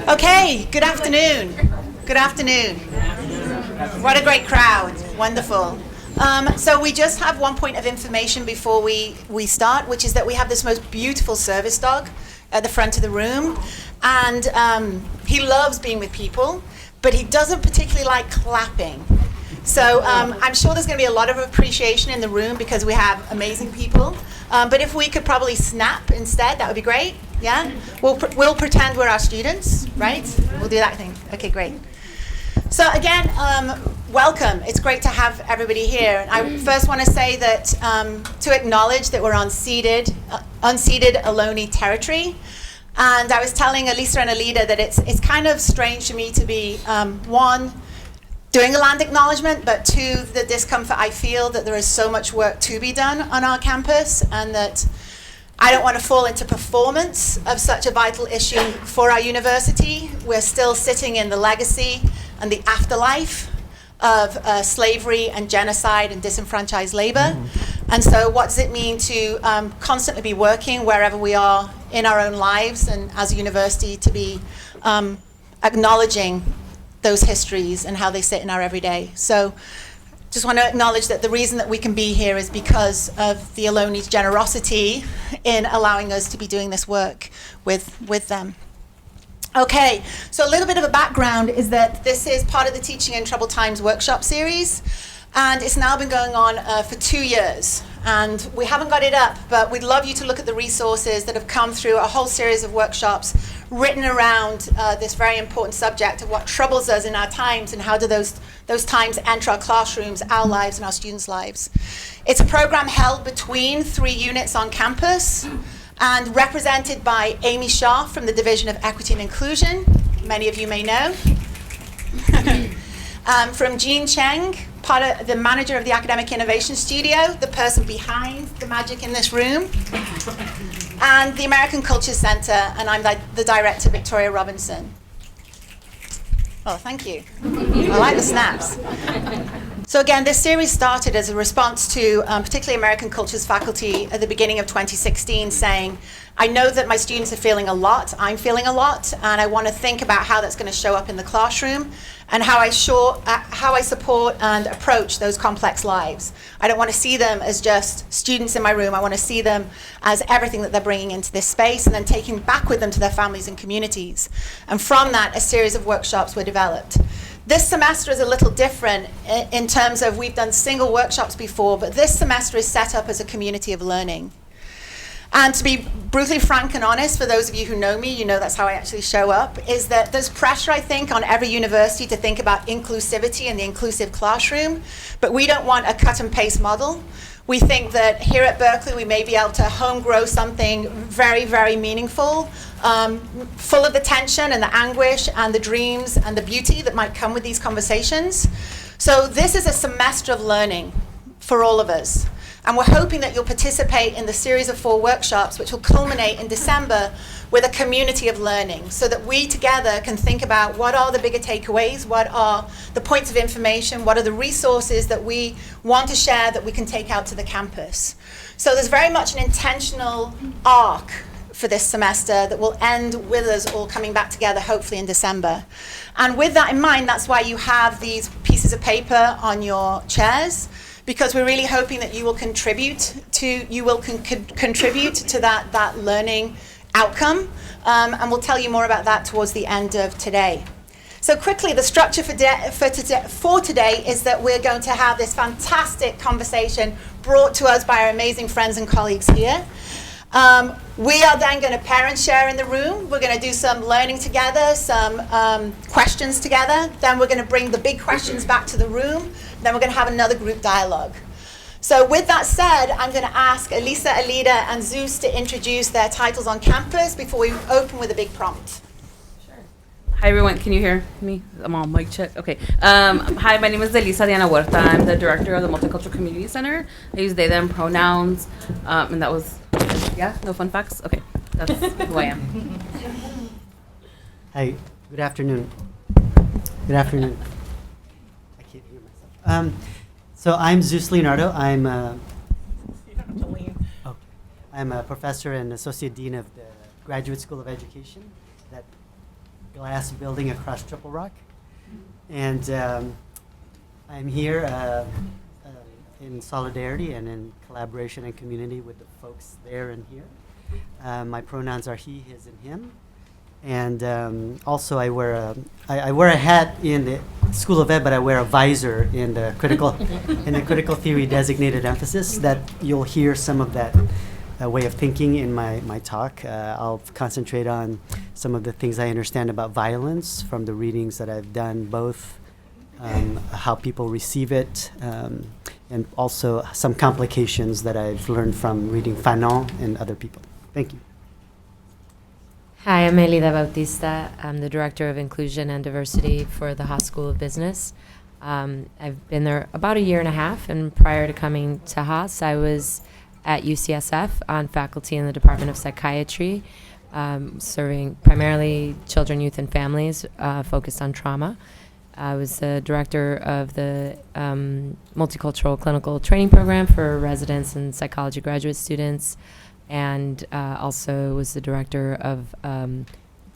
Okay, good afternoon. Good afternoon. What a great crowd. Wonderful. So we just have one point of information before we start, which is that we have this most beautiful service dog at the front of the room. And he loves being with people, but he doesn't particularly like clapping. So I'm sure there's going to be a lot of appreciation in the room because we have amazing people. But if we could probably snap instead, that would be great. Yeah? We'll pretend we're our students, right? We'll do that thing. Okay, great. So again, welcome. It's great to have everybody here. And I first want to say that to acknowledge that we're on unceded Ohlone territory. And I was telling Elisa and Alida that it's kind of strange to me to be, one, doing a land acknowledgement, but two, the discomfort I feel that there is so much work to be done on our campus, and that I don't want to fall into performance of such a vital issue for our university. We're still sitting in the legacy and the afterlife of slavery and genocide and disenfranchised labor. And so what does it mean to constantly be working wherever we are in our own lives and as a university to be acknowledging those histories and how they sit in our everyday. So just want to acknowledge that the reason that we can be here is because of the Ohloni's generosity in allowing us to be doing this work with them. Okay, so a little bit of a background is that this is part of the Teaching in Troubled Times workshop series, and it's now been going on for 2 years. And we haven't got it up, but we'd love you to look at the resources that have come through a whole series of workshops written around this very important subject of what troubles us in our times and how do those times enter our classrooms, our lives, and our students' lives. It's a program held between 3 units on campus and represented by Amy Shaw from the Division of Equity and Inclusion, many of you may know. From Jean Cheng, part of the manager of the Academic Innovation Studio, the person behind the magic in this room, and the American Culture Center, and I'm the director, Victoria Robinson. Oh, thank you. I like the snaps. So again, this series started as a response to particularly American Cultures faculty at the beginning of 2016 saying, I know that my students are feeling a lot, I'm feeling a lot, and I want to think about how that's going to show up in the classroom and how I support and approach those complex lives. I don't want to see them as just students in my room. I want to see them as everything that they're bringing into this space and then taking back with them to their families and communities. And from that, a series of workshops were developed. This semester is a little different in terms of we've done single workshops before, but this semester is set up as a community of learning. And to be brutally frank and honest, for those of you who know me, you know that's how I actually show up, is that there's pressure, I think, on every university to think about inclusivity and the inclusive classroom, but we don't want a cut and paste model. We think that here at Berkeley, we may be able to home grow something very, very meaningful, full of the tension and the anguish and the dreams and the beauty that might come with these conversations. So this is a semester of learning for all of us. And we're hoping that you'll participate in the series of 4 workshops, which will culminate in December with a community of learning, so that we together can think about what are the bigger takeaways, what are the points of information, what are the resources that we want to share that we can take out to the campus. So there's very much an intentional arc for this semester that will end with us all coming back together, hopefully in December. And with that in mind, that's why you have these pieces of paper on your chairs, because we're really hoping that you will contribute to that learning outcome, and we'll tell you more about that towards the end of today. So quickly, the structure for today is that we're going to have this fantastic conversation brought to us by our amazing friends and colleagues here. We are then going to parent share in the room. We're going to do some learning together, some questions together. Then we're going to bring the big questions back to the room. Then we're going to have another group dialogue. So with that said, I'm going to ask Elisa, Alida, and Zeus to introduce their titles on campus before we open with a big prompt. Hi everyone, can you hear me? I'm on mic check. Okay. Hi, my name is Elisa Diana Huerta. I'm the director of the Multicultural Community Center. I use they, them pronouns, and that was, yeah, no fun facts? Okay, that's who I am. Hi, good afternoon. Good afternoon. I can't hear myself. So I'm Zeus Leonardo. I'm a professor and associate dean of the Graduate School of Education. glass building across Triple Rock. And I'm here in solidarity and in collaboration and community with the folks there and here. My pronouns are he, his, and him. And also I wear a hat in the School of Ed, but I wear a visor in the critical theory designated emphasis, that you'll hear some of that way of thinking in my talk. I'll concentrate on some of the things I understand about violence from the readings that I've done, both how people receive it, and also some complications that I've learned from reading Fanon and other people. Thank you. Hi, I'm Elida Bautista. I'm the Director of Inclusion and Diversity for the Haas School of Business. I've been there about a year and a half, and prior to coming to Haas, I was at UCSF on faculty in the Department of Psychiatry, serving primarily children, youth, and families, focused on trauma. I was the director of the Multicultural Clinical Training Program for residents and psychology graduate students, and also was the director of the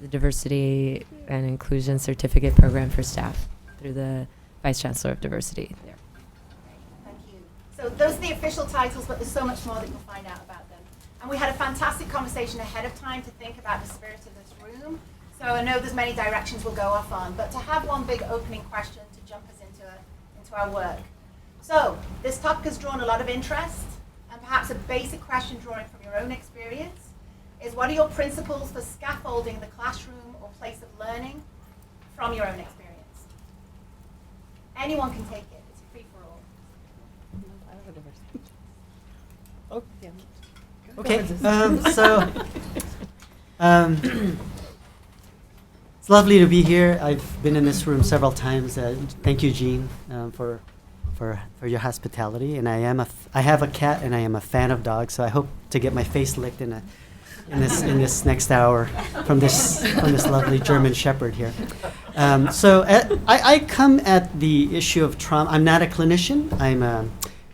Diversity and Inclusion Certificate Program for staff through the Vice Chancellor of Diversity there. Thank you. So those are the official titles, but there's so much more that you'll find out about them. And we had a fantastic conversation ahead of time to think about the spirit of this room. So I know there's many directions we'll go off on, but to have one big opening question to jump us into our work. So this topic has drawn a lot of interest, and perhaps a basic question drawing from your own experience is, what are your principles for scaffolding the classroom or place of learning from your own experience? Anyone can take it. It's free for all. Okay, it's lovely to be here. I've been in this room several times. Thank you, Jean, for your hospitality. And I have a cat, and I am a fan of dogs. So I hope to get my face licked in this next hour from this lovely German Shepherd here. I come at the issue of trauma. I'm not a clinician. I'm a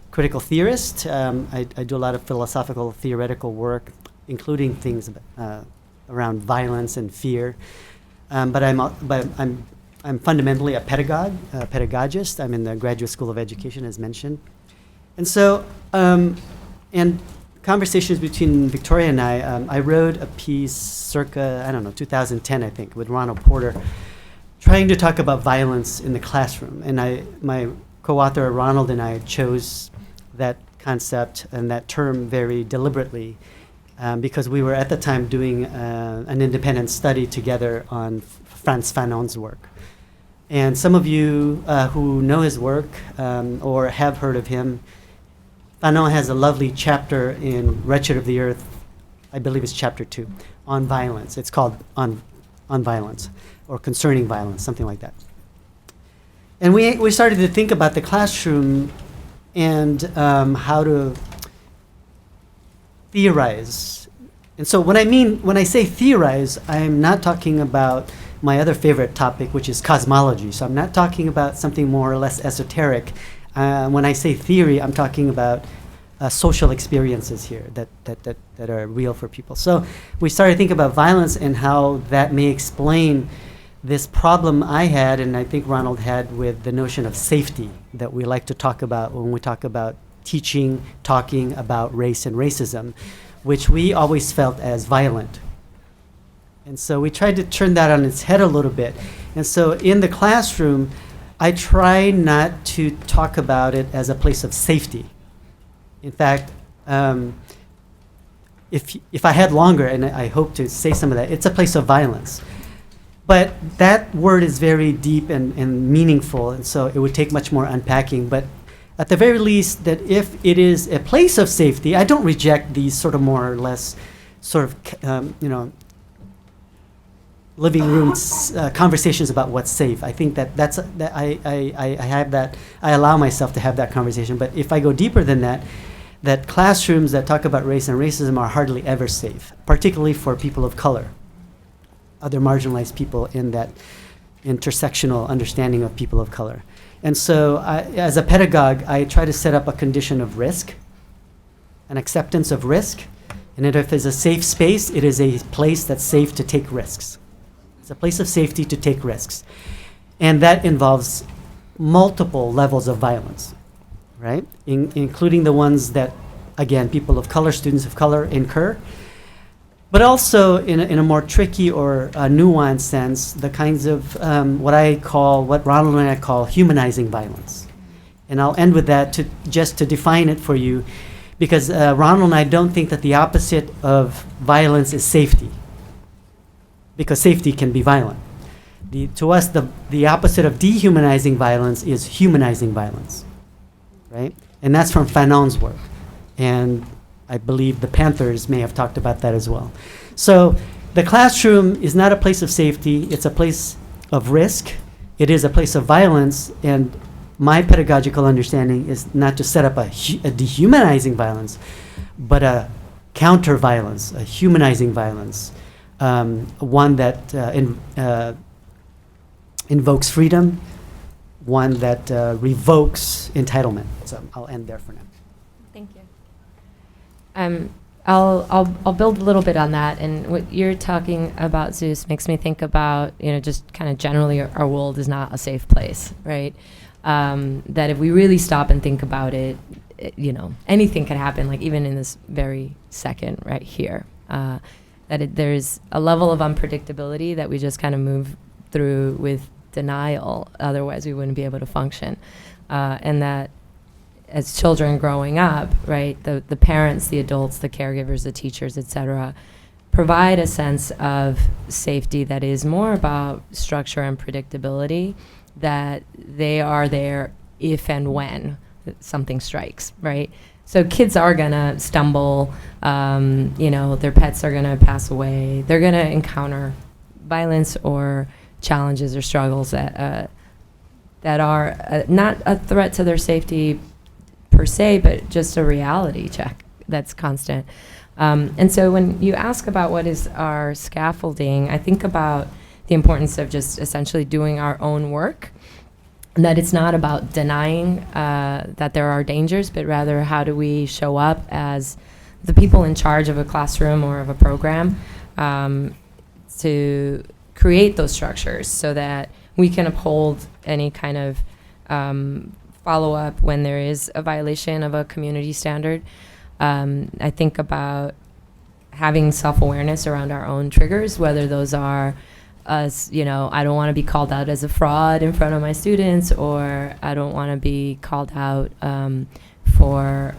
critical theorist. I do a lot of philosophical, theoretical work, including things around violence and fear. But I'm fundamentally a pedagogist. I'm in the Graduate School of Education, as mentioned. And so, and conversations between Victoria and I wrote a piece circa, 2010, I think, with Ronald Porter, trying to talk about violence in the classroom. And my co-author, Ronald, and I chose that concept and that term very deliberately, because we were at the time doing an independent study together on Frantz Fanon's work. And some of you who know his work or have heard of him, Fanon has a lovely chapter in Wretched of the Earth, I believe it's chapter 2, on violence. It's called on Violence, or Concerning Violence, something like that. And we started to think about the classroom and how to theorize. And so when I say theorize, I'm not talking about my other favorite topic, which is cosmology. So I'm not talking about something more or less esoteric. When I say theory, I'm talking about social experiences here that are real for people. So we started to think about violence and how that may explain this problem I had, and I think Ronald had, with the notion of safety that we like to talk about when we talk about talking about race and racism, which we always felt as violent. And so we tried to turn that on its head a little bit. And so in the classroom, I try not to talk about it as a place of safety. In fact, if I had longer, and I hope to say some of that, it's a place of violence. But that word is very deep and meaningful, and so it would take much more unpacking. But at the very least, that if it is a place of safety, I don't reject these sort of more or less sort of, living room conversations about what's safe. I think I allow myself to have that conversation. But if I go deeper than that, that classrooms that talk about race and racism are hardly ever safe, particularly for people of color, other marginalized people in that intersectional understanding of people of color. And so as a pedagogue, I try to set up a condition of risk, an acceptance of risk. And if it's a safe space, it is a place that's safe to take risks. It's a place of safety to take risks. And that involves multiple levels of violence, right? Including the ones that, again, people of color, students of color incur, but also in a more tricky or nuanced sense, the kinds of what Ronald and I call humanizing violence. And I'll end with that just to define it for you, because Ronald and I don't think that the opposite of violence is safety, because safety can be violent. To us, the opposite of dehumanizing violence is humanizing violence, right? And that's from Fanon's work. And I believe the Panthers may have talked about that as well. So the classroom is not a place of safety. It's a place of risk. It is a place of violence. And my pedagogical understanding is not to set up a dehumanizing violence, but a counter violence, a humanizing violence, one that invokes freedom, one that revokes entitlement. So I'll end there for now. Thank you. I'll build a little bit on that, and what you're talking about, Zeus, makes me think about, just kind of generally our world is not a safe place, right? That if we really stop and think about it, anything could happen, like even in this very second right here. There's a level of unpredictability that we just kind of move through with denial, otherwise we wouldn't be able to function. And that as children growing up, right, the parents, the adults, the caregivers, the teachers, et cetera, provide a sense of safety that is more about structure and predictability, that they are there if and when something strikes, right? So kids are gonna stumble, their pets are gonna pass away, they're gonna encounter violence or challenges or struggles that are not a threat to their safety per se, but just a reality check that's constant. And so when you ask about what is our scaffolding, I think about the importance of just essentially doing our own work, and that it's not about denying that there are dangers, but rather how do we show up as the people in charge of a classroom or of a program to create those structures so that we can uphold any kind of follow-up when there is a violation of a community standard. I think about having self-awareness around our own triggers, whether those are us, I don't want to be called out as a fraud in front of my students, or I don't want to be called out for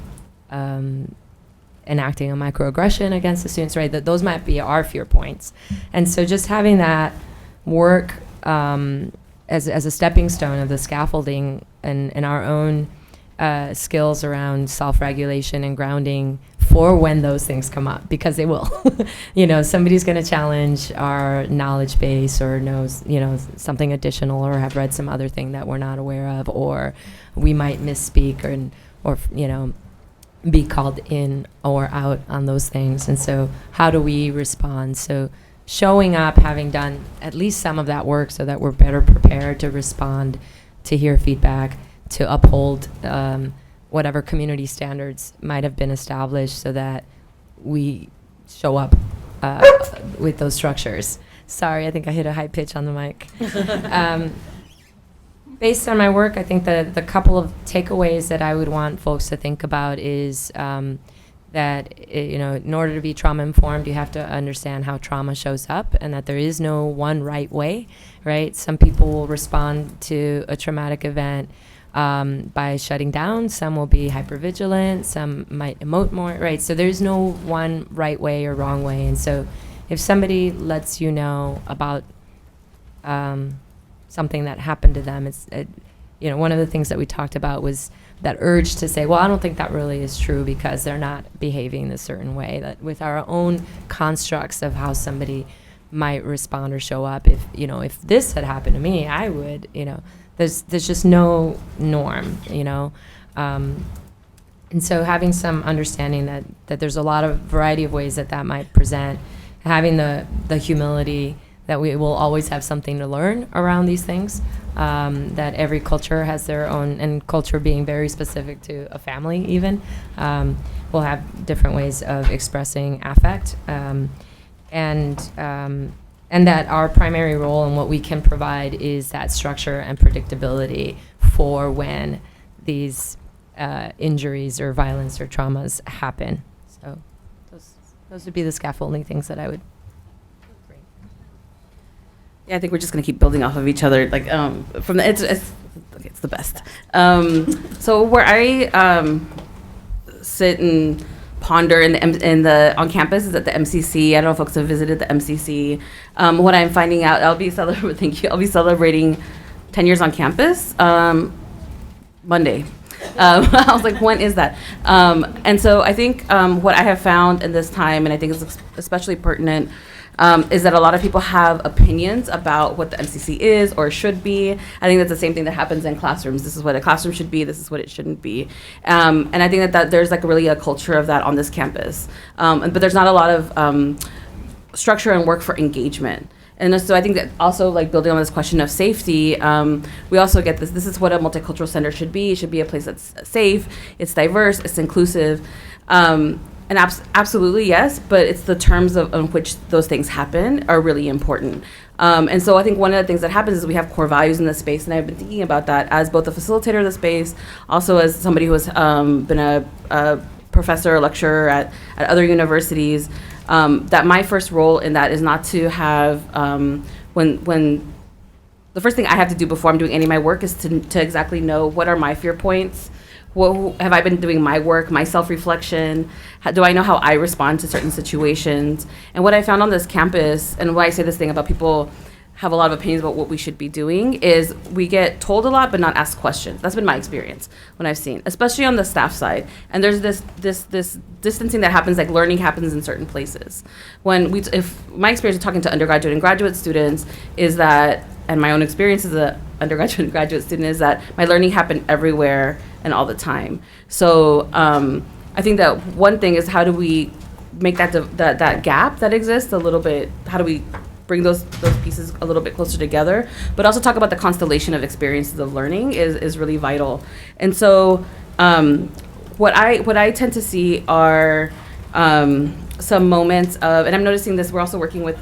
enacting a microaggression against the students, right? That those might be our fear points. And so just having that work as a stepping stone of the scaffolding and our own skills around self-regulation and grounding for when those things come up, because they will. Somebody's going to challenge our knowledge base or knows, something additional, or have read some other thing that we're not aware of, or we might misspeak or be called in or out on those things. And so how do we respond? So showing up, having done at least some of that work so that we're better prepared to respond, to hear feedback, to uphold whatever community standards might have been established, so that we show up with those structures. Sorry, I think I hit a high pitch on the mic. Based on my work, I think the couple of takeaways that I would want folks to think about is that in order to be trauma informed, you have to understand how trauma shows up, and that there is no one right way, right? Some people will respond to a traumatic event by shutting down. Some will be hypervigilant. Some might emote more, right? So there's no one right way or wrong way. And so if somebody lets you know about something that happened to them, one of the things that we talked about was that urge to say, well, I don't think that really is true because they're not behaving a certain way. That with our own constructs of how somebody might respond or show up, if this had happened to me, I would, there's just no norm, and so having some understanding that there's a lot of variety of ways that might present, having the humility that we will always have something to learn around these things, that every culture has their own, and culture being very specific to a family even, will have different ways of expressing affect, and and that our primary role and what we can provide is that structure and predictability for when these injuries or violence or traumas happen. So those would be the scaffolding things that I would. Yeah, I think we're just gonna keep building off of each other. Like from the it's the best. So where I sit and ponder on campus is at the MCC. I don't know if folks have visited the MCC. What I'm finding out, I'll be celebrating 10 years on campus Monday. I was like, when is that? And so I think what I have found in this time, and I think is especially pertinent, is that a lot of people have opinions about what the MCC is or should be. I think that's the same thing that happens in classrooms. This is what a classroom should be. This is what it shouldn't be. And I think that there's like really a culture of that on this campus. But there's not a lot of structure and work for engagement. And so I think that also, like, building on this question of safety, we also get this is what a multicultural center should be. It should be a place that's safe, it's diverse, it's inclusive. And absolutely, yes, but it's the terms on which those things happen are really important. And so I think one of the things that happens is we have core values in the space, and I've been thinking about that as both a facilitator of the space, also as somebody who has been a professor or lecturer at other universities, that my first role in that is not to have, when the first thing I have to do before I'm doing any of my work is to exactly know what are my fear points. Have I been doing my work, my self-reflection? Do I know how I respond to certain situations? And what I found on this campus, and why I say this thing about people have a lot of opinions about what we should be doing, is we get told a lot but not asked questions. That's been my experience when I've seen, especially on the staff side. And there's this distancing that happens, like learning happens in certain places. If my experience of talking to undergraduate and graduate students is that, and my own experience as an undergraduate and graduate student, is that my learning happened everywhere and all the time. So I think that one thing is, how do we make that gap that exists a little bit, how do we bring those pieces a little bit closer together, but also talk about the constellation of experiences of learning is really vital. And so what I tend to see are some moments of, and I'm noticing this, we're also working with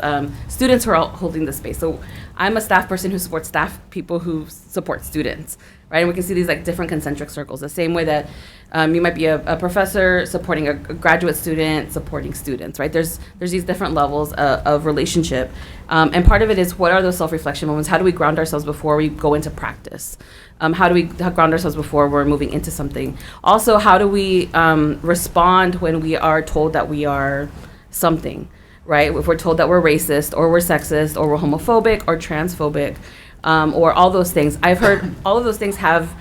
students who are holding the space. So I'm a staff person who supports staff people who support students, right? And we can see these like different concentric circles, the same way that you might be a professor supporting a graduate student supporting students, right? There's these different levels of relationship. And part of it is, what are those self-reflection moments? How do we ground ourselves before we go into practice? How do we ground ourselves before we're moving into something? Also, how do we respond when we are told that we are something, right? If we're told that we're racist or we're sexist or we're homophobic or transphobic, or all those things. I've heard all of those things have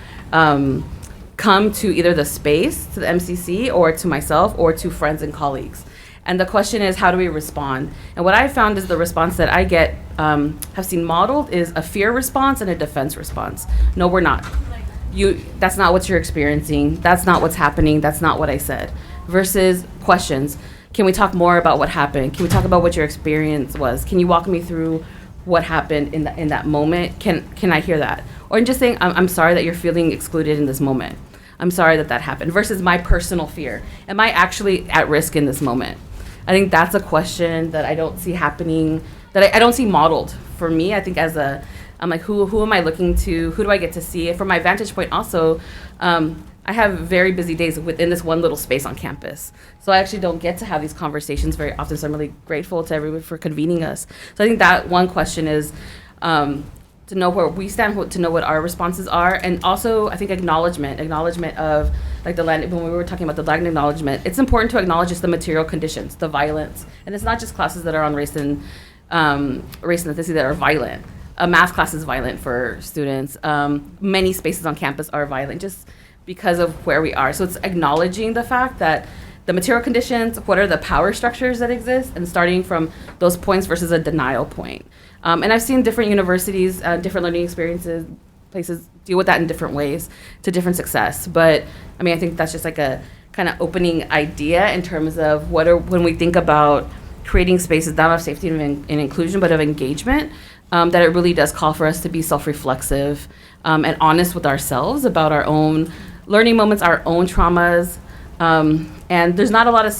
come to either the space, to the MCC, or to myself, or to friends and colleagues. And the question is, how do we respond? And what I found is the response that I get, have seen modeled, is a fear response and a defense response. No, we're not. That's not what you're experiencing. That's not what's happening. That's not what I said. Versus questions. Can we talk more about what happened? Can we talk about what your experience was? Can you walk me through what happened in that moment? Can I hear that? Or just saying, I'm sorry that you're feeling excluded in this moment. I'm sorry that happened. Versus my personal fear. Am I actually at risk in this moment? I think that's a question that I don't see happening, that I don't see modeled for me. I think I'm like, who am I looking to? Who do I get to see? And from my vantage point also, I have very busy days within this one little space on campus. So I actually don't get to have these conversations very often. So I'm really grateful to everyone for convening us. So I think that one question is to know where we stand, to know what our responses are. And also, I think acknowledgement of, like, the land, when we were talking about the land acknowledgement, it's important to acknowledge just the material conditions, the violence. And it's not just classes that are on race and ethnicity that are violent. A math class is violent for students. Many spaces on campus are violent just because of where we are. So it's acknowledging the fact that the material conditions, what are the power structures that exist, and starting from those points versus a denial point. And I've seen different universities, different learning experiences, places deal with that in different ways to different success. But I mean, I think that's just like a kind of opening idea in terms of when we think about creating spaces not of safety and inclusion, but of engagement, that it really does call for us to be self-reflexive and honest with ourselves about our own learning moments, our own traumas. And there's not a lot of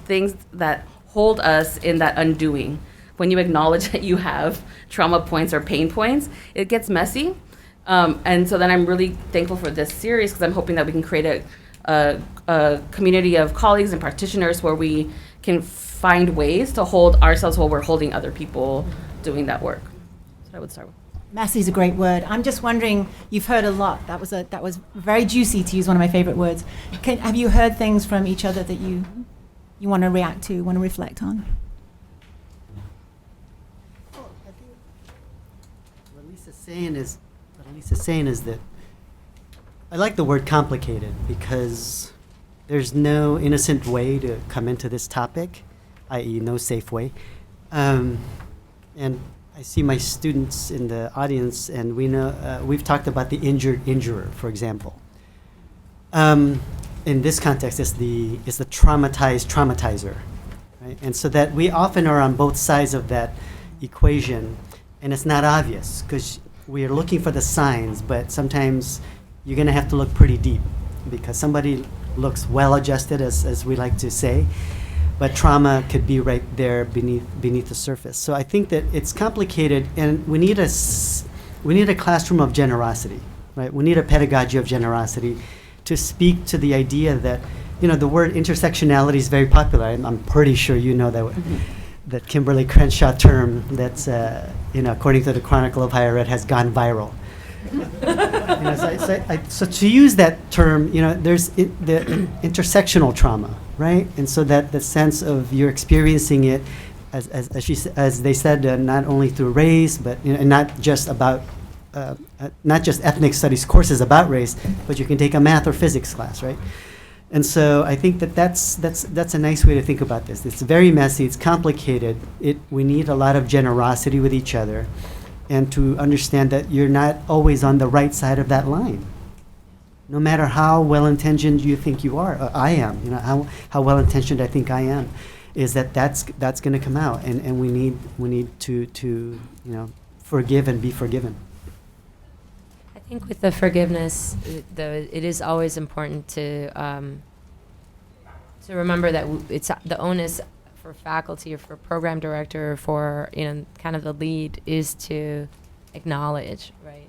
things that hold us in that undoing. when you acknowledge that you have trauma points or pain points, it gets messy. And so then I'm really thankful for this series because I'm hoping that we can create a community of colleagues and practitioners where we can find ways to hold ourselves while we're holding other people doing that work. So I would start with. Messy is a great word. I'm just wondering, you've heard a lot. That was very juicy, to use one of my favorite words. Have you heard things from each other that you want to react to, want to reflect on? Well, I think what Lisa's saying is that I like the word complicated because there's no innocent way to come into this topic, i.e. no safe way. And I see my students in the audience, and we know we've talked about the injured injurer, for example. In this context, it's the traumatized traumatizer, right? And so that we often are on both sides of that equation, and it's not obvious because we are looking for the signs, but sometimes you're going to have to look pretty deep because somebody looks well-adjusted, as we like to say, but trauma could be right there beneath the surface. So I think that it's complicated, and we need a classroom of generosity, right? We need a pedagogy of generosity to speak to the idea that, the word intersectionality is very popular. I'm pretty sure you know that that Kimberly Crenshaw term that's, according to the Chronicle of Higher Ed, has gone viral. So to use that term, there's the intersectional trauma, right? And so that the sense of you're experiencing it, as they said, not only through race, but and not just ethnic studies courses about race, but you can take a math or physics class, right? And so I think that's a nice way to think about this. It's very messy. It's complicated. We need a lot of generosity with each other, and to understand that you're not always on the right side of that line. No matter how well-intentioned you think you are, I am, how well-intentioned I think I am, is that's going to come out, and we need to forgive and be forgiven. I think with the forgiveness, it is always important to remember that it's the onus for faculty or for program director or for kind of the lead is to acknowledge, right?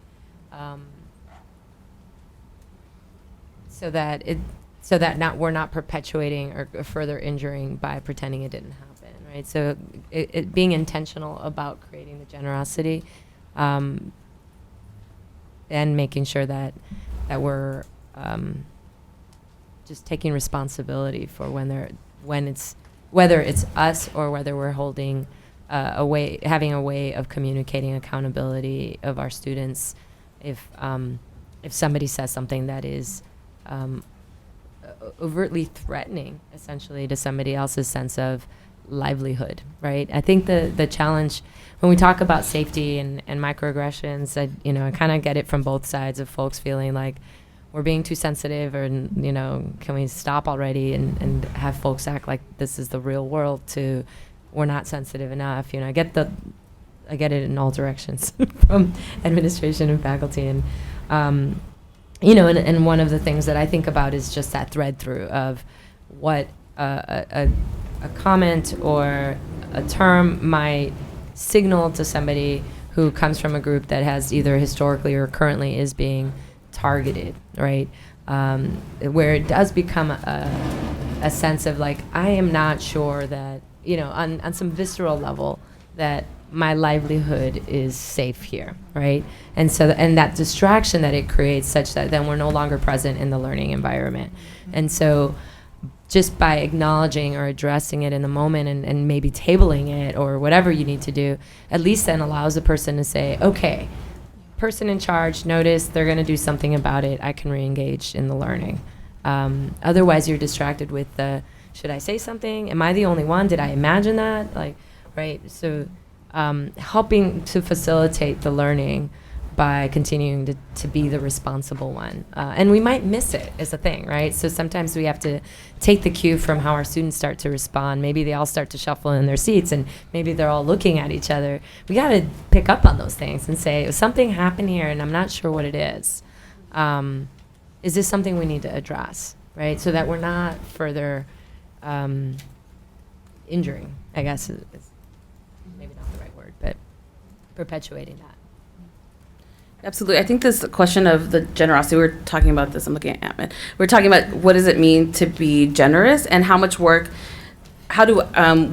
So that we're not perpetuating or further injuring by pretending it didn't happen, right? So it being intentional about creating the generosity, and making sure that we're just taking responsibility for whether it's us or whether we're holding having a way of communicating accountability of our students. If somebody says something that is overtly threatening, essentially, to somebody else's sense of livelihood, right? I think the challenge when we talk about safety and microaggressions, I kind of get it from both sides of folks feeling like we're being too sensitive, or can we stop already and have folks act like this is the real world to we're not sensitive enough. I get it in all directions from administration and faculty, and and one of the things that I think about is just that thread through of what a comment or a term might signal to somebody who comes from a group that has either historically or currently is being targeted, right? Where it does become a sense of like, I am not sure that, on some visceral level, that my livelihood is safe here, right? And so, and that distraction that it creates such that then we're no longer present in the learning environment. And so just by acknowledging or addressing it in the moment and maybe tabling it or whatever you need to do, at least then allows the person to say, okay, person in charge, notice they're going to do something about it. I can re-engage in the learning. Otherwise, you're distracted with the, should I say something? Am I the only one? Did I imagine that? Like, right? So helping to facilitate the learning by continuing to be the responsible one. And we might miss it is the thing, right? So sometimes we have to take the cue from how our students start to respond. Maybe they all start to shuffle in their seats and maybe they're all looking at each other. We got to pick up on those things and say, something happened here and I'm not sure what it is. Is this something we need to address, right? So that we're not further injuring, I guess. Is maybe not. perpetuating that. Absolutely. I think this question of the generosity, we're talking about this, I'm looking at Amit. We're talking about what does it mean to be generous and how much work, how do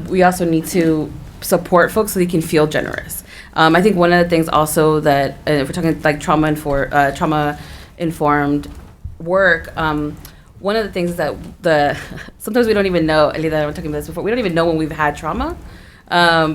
we also need to support folks so they can feel generous. I think one of the things also that, if we're talking like trauma-informed work, one of the things that sometimes we don't even know, Elida, I was talking about this before, we don't even know when we've had trauma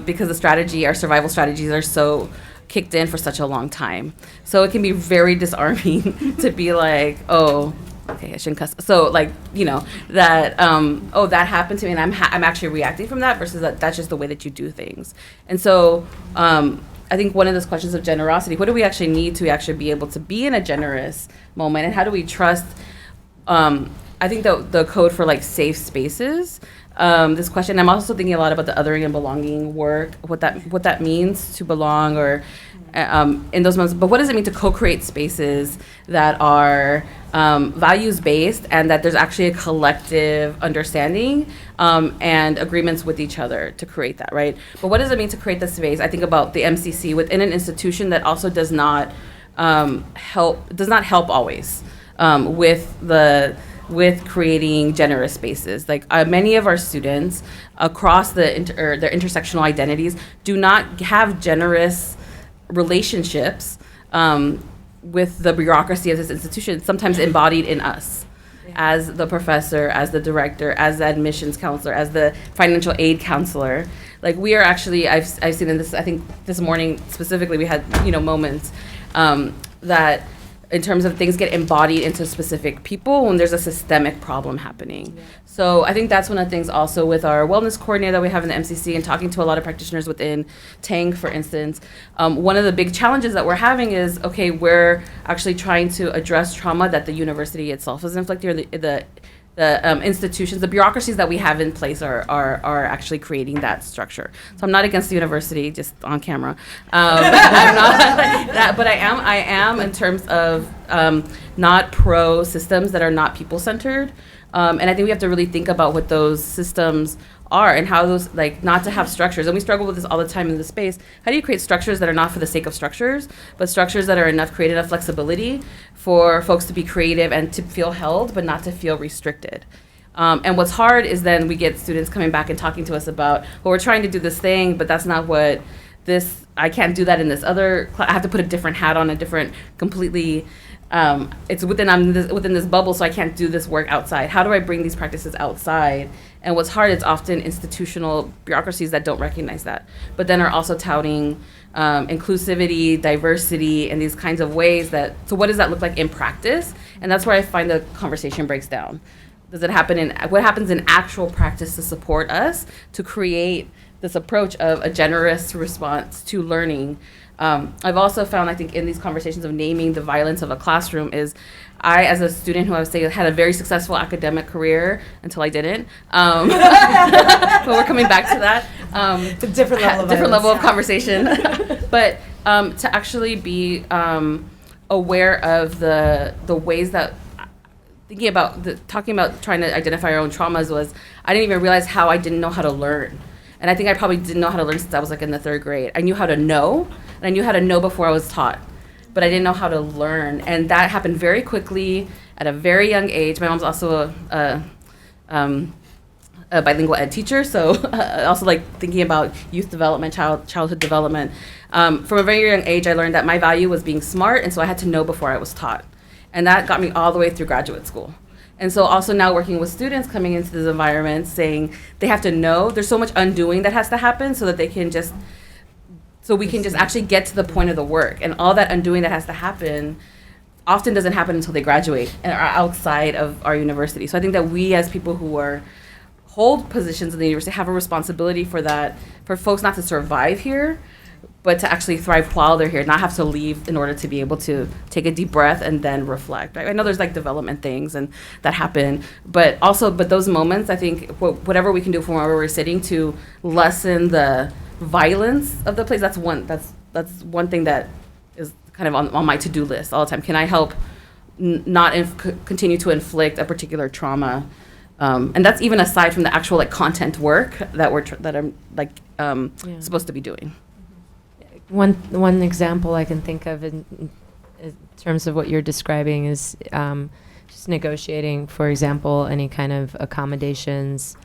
because our survival strategies are so kicked in for such a long time. So it can be very disarming to be like, oh, okay, I shouldn't cuss. So like, that, that happened to me and I'm actually reacting from that versus that's just the way that you do things. And so I think one of those questions of generosity, what do we actually need to actually be able to be in a generous moment, and how do we trust, I think the code for like safe spaces, this question, I'm also thinking a lot about the othering and belonging work, what that means to belong or in those moments. But what does it mean to co-create spaces that are values-based and that there's actually a collective understanding and agreements with each other to create that, right? But what does it mean to create the space? I think about the MCC within an institution that also does not help always with creating generous spaces. Like many of our students across their intersectional identities do not have generous relationships with the bureaucracy of this institution, sometimes embodied in us as the professor, as the director, as the admissions counselor, as the financial aid counselor. Like we are actually, I've seen in this, I think this morning specifically, we had, moments that in terms of things get embodied into specific people when there's a systemic problem happening. Yeah. So I think that's one of the things also with our wellness coordinator that we have in the MCC and talking to a lot of practitioners within TANG, for instance. One of the big challenges that we're having is, okay, we're actually trying to address trauma that the university itself is inflicting, or the institutions, the bureaucracies that we have in place are actually creating that structure. So I'm not against the university, just on camera. I'm not that, but I am in terms of not pro systems that are not people-centered. And I think we have to really think about what those systems are and how those, like, not to have structures. And we struggle with this all the time in the space. How do you create structures that are not for the sake of structures, but structures that are create enough flexibility for folks to be creative and to feel held, but not to feel restricted? And what's hard is then we get students coming back and talking to us about, well, we're trying to do this thing, but that's not what I can't do that in this other I have to put a different hat on, a different, completely, it's within this bubble, so I can't do this work outside. How do I bring these practices outside? And what's hard is often institutional bureaucracies that don't recognize that, but then are also touting inclusivity, diversity, and these kinds of ways so what does that look like in practice? And that's where I find the conversation breaks down. Does it happen what happens in actual practice to support us to create this approach of a generous response to learning? I've also found, I think, in these conversations of naming the violence of a classroom is, I, as a student who I would say had a very successful academic career until I didn't, but we're coming back to that. It's a different level of conversation. But to actually be aware of the ways that, talking about trying to identify our own traumas was, I didn't even realize how I didn't know how to learn. And I think I probably didn't know how to learn since I was like in the 3rd grade. I knew how to know, and I knew how to know before I was taught, but I didn't know how to learn. And that happened very quickly at a very young age. My mom's also a bilingual ed teacher, so also like thinking about youth development, childhood development. From a very young age, I learned that my value was being smart, and so I had to know before I was taught. And that got me all the way through graduate school. And so also now working with students coming into this environment, saying they have to know there's so much undoing that has to happen so that we can just actually get to the point of the work. And all that undoing that has to happen often doesn't happen until they graduate and are outside of our university. So I think that we as people who hold positions in the university have a responsibility for that, for folks not to survive here, but to actually thrive while they're here, not have to leave in order to be able to take a deep breath and then reflect. Right? I know there's like development things and that happen, but those moments, I think whatever we can do from where we're sitting to lessen the violence of the place, that's one thing that is kind of on my to-do list all the time. Can I help not continue to inflict a particular trauma? And that's even aside from the actual like content work that I'm supposed to be doing. One example I can think of in terms of what you're describing is just negotiating, for example, any kind of accommodations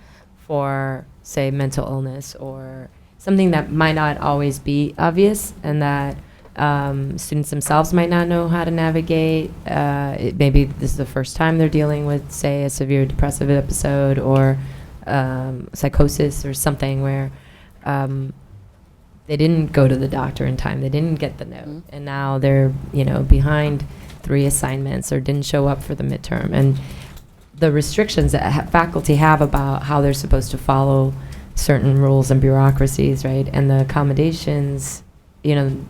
for, say, mental illness or something that might not always be obvious and that students themselves might not know how to navigate. Maybe this is the first time they're dealing with, say, a severe depressive episode or psychosis or something where they didn't go to the doctor in time, they didn't get the note, and now they're behind 3 assignments or didn't show up for the midterm, and the restrictions that faculty have about how they're supposed to follow certain rules and bureaucracies, right? And the accommodations, in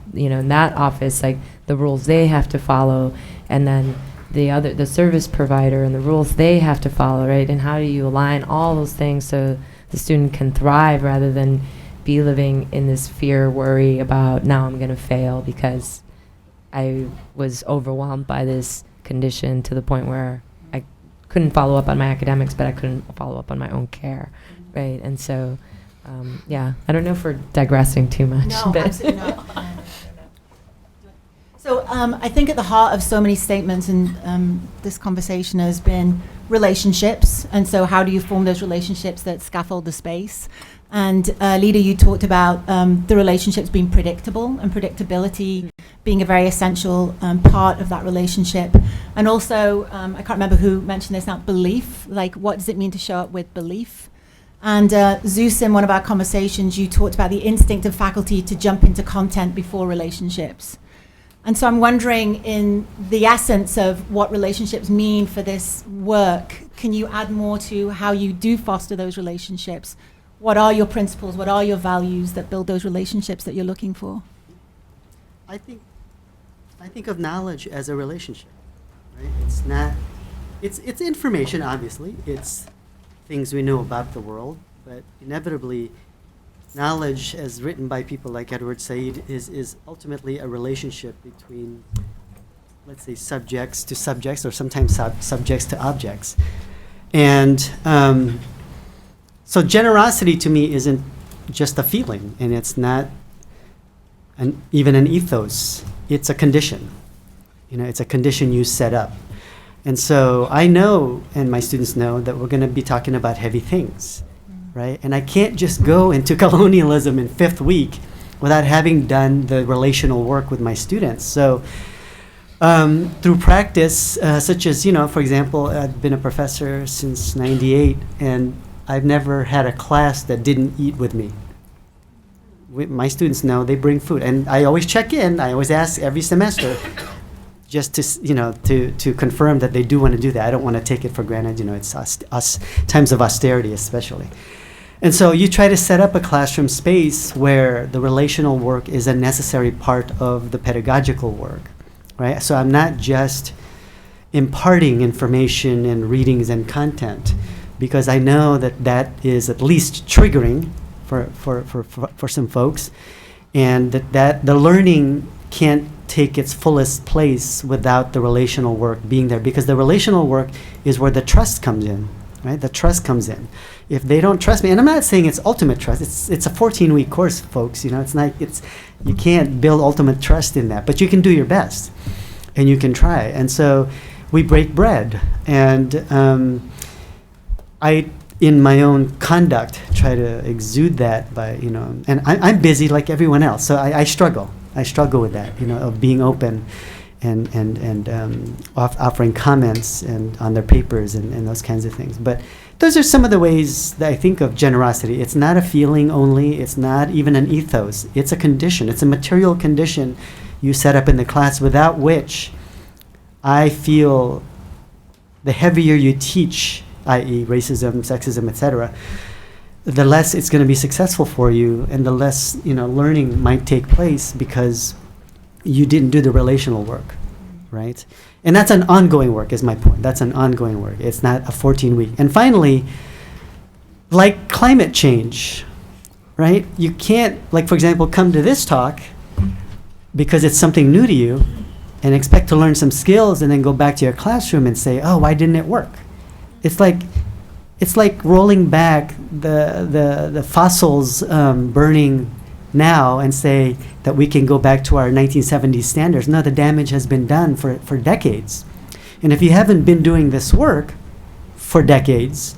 that office, like the rules they have to follow, and then the service provider and the rules they have to follow, right? And how do you align all those things so the student can thrive rather than be living in this fear, worry about now I'm going to fail because I was overwhelmed by this condition to the point where I couldn't follow up on my academics, but I couldn't follow up on my own care, right? And so, I don't know if we're digressing too much. No, but absolutely not. So I think at the heart of so many statements in this conversation has been relationships. And so how do you form those relationships that scaffold the space? And Lida, you talked about the relationships being predictable and predictability being a very essential part of that relationship. And also, I can't remember who mentioned this now, belief. Like, what does it mean to show up with belief? And Zeus, in one of our conversations, you talked about the instinct of faculty to jump into content before relationships. And so I'm wondering, in the essence of what relationships mean for this work, can you add more to how you do foster those relationships? What are your principles? What are your values that build those relationships that you're looking for? I think of knowledge as a relationship, right? It's not, it's information, obviously. It's things we know about the world, but inevitably, knowledge, as written by people like Edward Said, is ultimately a relationship between, let's say, subjects to subjects, or sometimes subjects to objects. And so generosity to me isn't just a feeling, and it's not even an ethos. It's a condition. It's a condition you set up. And so I know, and my students know, that we're going to be talking about heavy things, right? And I can't just go into colonialism in 5th week without having done the relational work with my students. So through practice, such as, for example, I've been a professor since '98, and I've never had a class that didn't eat with me. My students know they bring food, and I always check in. I always ask every semester, just to confirm that they do want to do that. I don't want to take it for granted. It's us times of austerity, especially. And so you try to set up a classroom space where the relational work is a necessary part of the pedagogical work, right? So I'm not just imparting information and readings and content, because I know that is at least triggering for some folks, and that the learning can't take its fullest place without the relational work being there, because the relational work is where the trust comes in, right? The trust comes in. If they don't trust me, and I'm not saying it's ultimate trust, it's a 14-week course, folks, you can't build ultimate trust in that, but you can do your best, and you can try. And so we break bread, and I, in my own conduct, try to exude that by, and I'm busy like everyone else, so I struggle. I struggle with that, of being open and offering comments and on their papers and those kinds of things. But those are some of the ways that I think of generosity. It's not a feeling only. It's not even an ethos. It's a condition. It's a material condition you set up in the class, without which I feel the heavier you teach, i.e. racism, sexism, etc., the less it's going to be successful for you, and the less learning might take place, because you didn't do the relational work, right? And that's an ongoing work, is my point. That's an ongoing work. It's not a 14-week. And finally, like climate change, right? You can't, like, for example, come to this talk because it's something new to you and expect to learn some skills and then go back to your classroom and say, oh, why didn't it work? It's like rolling back the fossils burning now and say that we can go back to our 1970s standards. No, the damage has been done for decades. And if you haven't been doing this work for decades,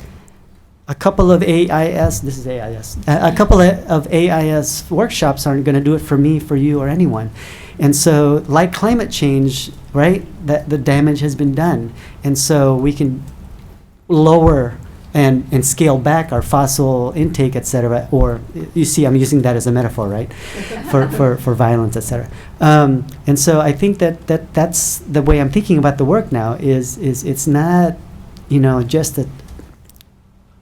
a couple of AIS, this is AIS, a couple of AIS workshops aren't going to do it for me, for you, or anyone. And so, like climate change, right, that the damage has been done. And so we can lower and scale back our fossil intake, et cetera, or you see, I'm using that as a metaphor, right, for violence, et cetera. And so I think that's the way I'm thinking about the work now, is it's not, just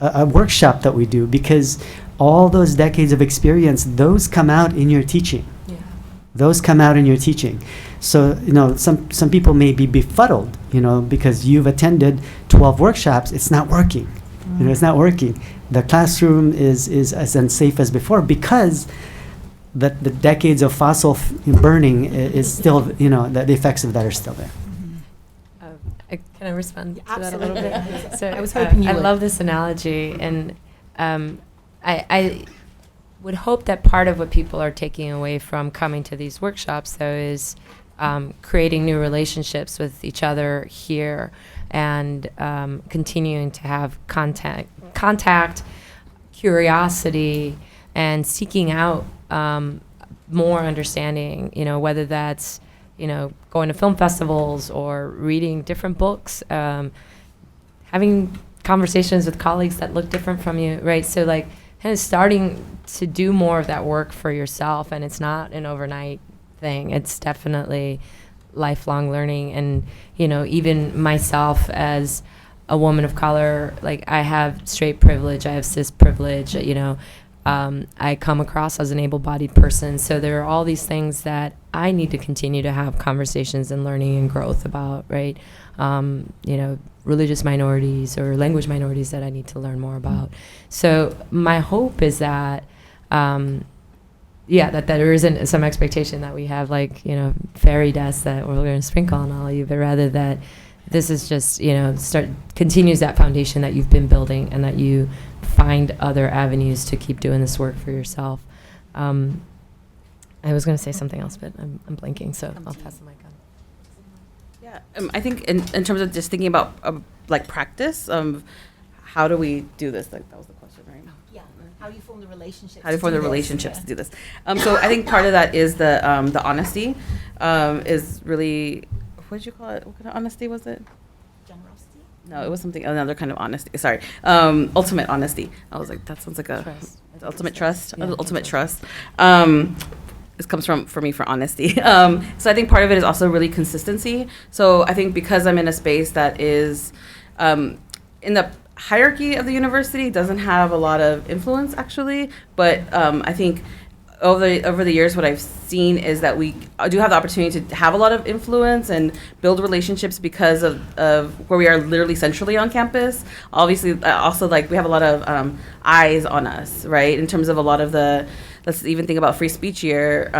a workshop that we do, because all those decades of experience, those come out in your teaching. Yeah. Those come out in your teaching. So, some people may be befuddled, because you've attended 12 workshops, it's not working. It's not working. The classroom is as unsafe as before, because the decades of fossil burning is still, the effects of that are still there. Can I respond to that a little bit? So I was hoping you I would. love this analogy, and I would hope that part of what people are taking away from coming to these workshops, though, is creating new relationships with each other here, and continuing to have contact, curiosity, and seeking out more understanding, whether that's, going to film festivals or reading different books, having conversations with colleagues that look different from you, right? So, like, kind of starting to do more of that work for yourself, and it's not an overnight thing. It's definitely lifelong learning. And, even myself as a woman of color, like, I have straight privilege, I have cis privilege, I come across as an able-bodied person. So there are all these things that I need to continue to have conversations and learning and growth about, right? Religious minorities or language minorities that I need to learn more about. So my hope is that, that there isn't some expectation that we have, like, fairy dust that we're going to sprinkle on all of you, but rather that this is just, continues that foundation that you've been building, and that you find other avenues to keep doing this work for yourself. I was going to say something else, but I'm blanking, so I'll pass the mic on. Yeah, I think in terms of just thinking about practice, how do we do this? Like, that was the question, right? Yeah. How do you form the relationships? How do you form the relationships to do this? So I think part of that is the honesty, is really, what did you call it? What kind of honesty was it? Generosity? No, it was another kind of honesty. Sorry, ultimate honesty. I was like, that sounds like a Trust. Ultimate trust. Yeah, Ultimate trust. This comes for me for honesty. So I think part of it is also really consistency. So I think because I'm in a space that is in the hierarchy of the university, doesn't have a lot of influence actually, but I think over the years, what I've seen is that we do have the opportunity to have a lot of influence and build relationships because of where we are literally centrally on campus. Obviously, also, like, we have a lot of eyes on us, right? In terms of a lot of let's even think about Free Speech Year,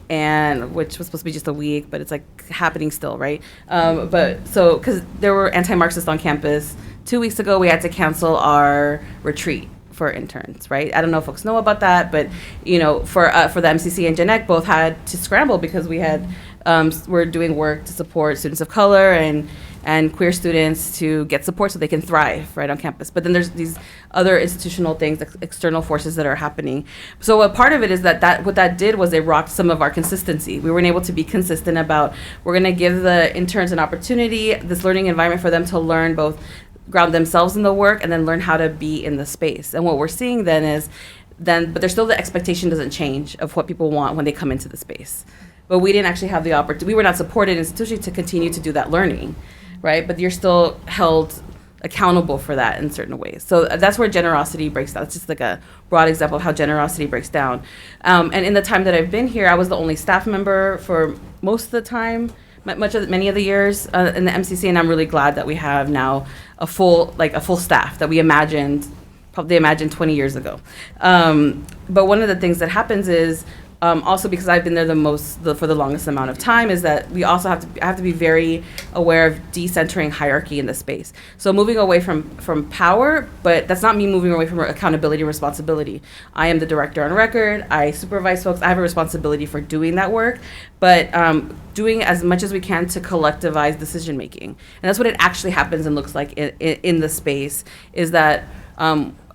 and which was supposed to be just a week, but it's like happening still, right? But so, because there were anti-Marxists on campus, 2 weeks ago we had to cancel our retreat for interns, right? I don't know if folks know about that, but for the MCC and Gen Ec both had to scramble because we had we're doing work to support students of color and queer students to get support so they can thrive right on campus. But then there's these other institutional things, external forces that are happening. So a part of it is that what that did was it rocked some of our consistency. We weren't able to be consistent about, we're going to give the interns an opportunity, this learning environment for them to learn both, ground themselves in the work, and then learn how to be in the space. And what we're seeing then is, but there's still the expectation doesn't change of what people want when they come into the space. But we didn't actually have the opportunity, we were not supported institutionally to continue to do that learning, right? But you're still held accountable for that in certain ways. So that's where generosity breaks down. It's just like a broad example of how generosity breaks down. And in the time that I've been here, I was the only staff member for most of the time, many of the years in the MCC, and I'm really glad that we have now a full staff that we probably imagined 20 years ago. But one of the things that happens is also because I've been there for the longest amount of time, is that we also I have to be very aware of decentering hierarchy in the space. So moving away from power, but that's not me moving away from accountability and responsibility. I am the director on record. I supervise folks. I have a responsibility for doing that work, but doing as much as we can to collectivize decision making. And that's what it actually happens and looks like in the space, is that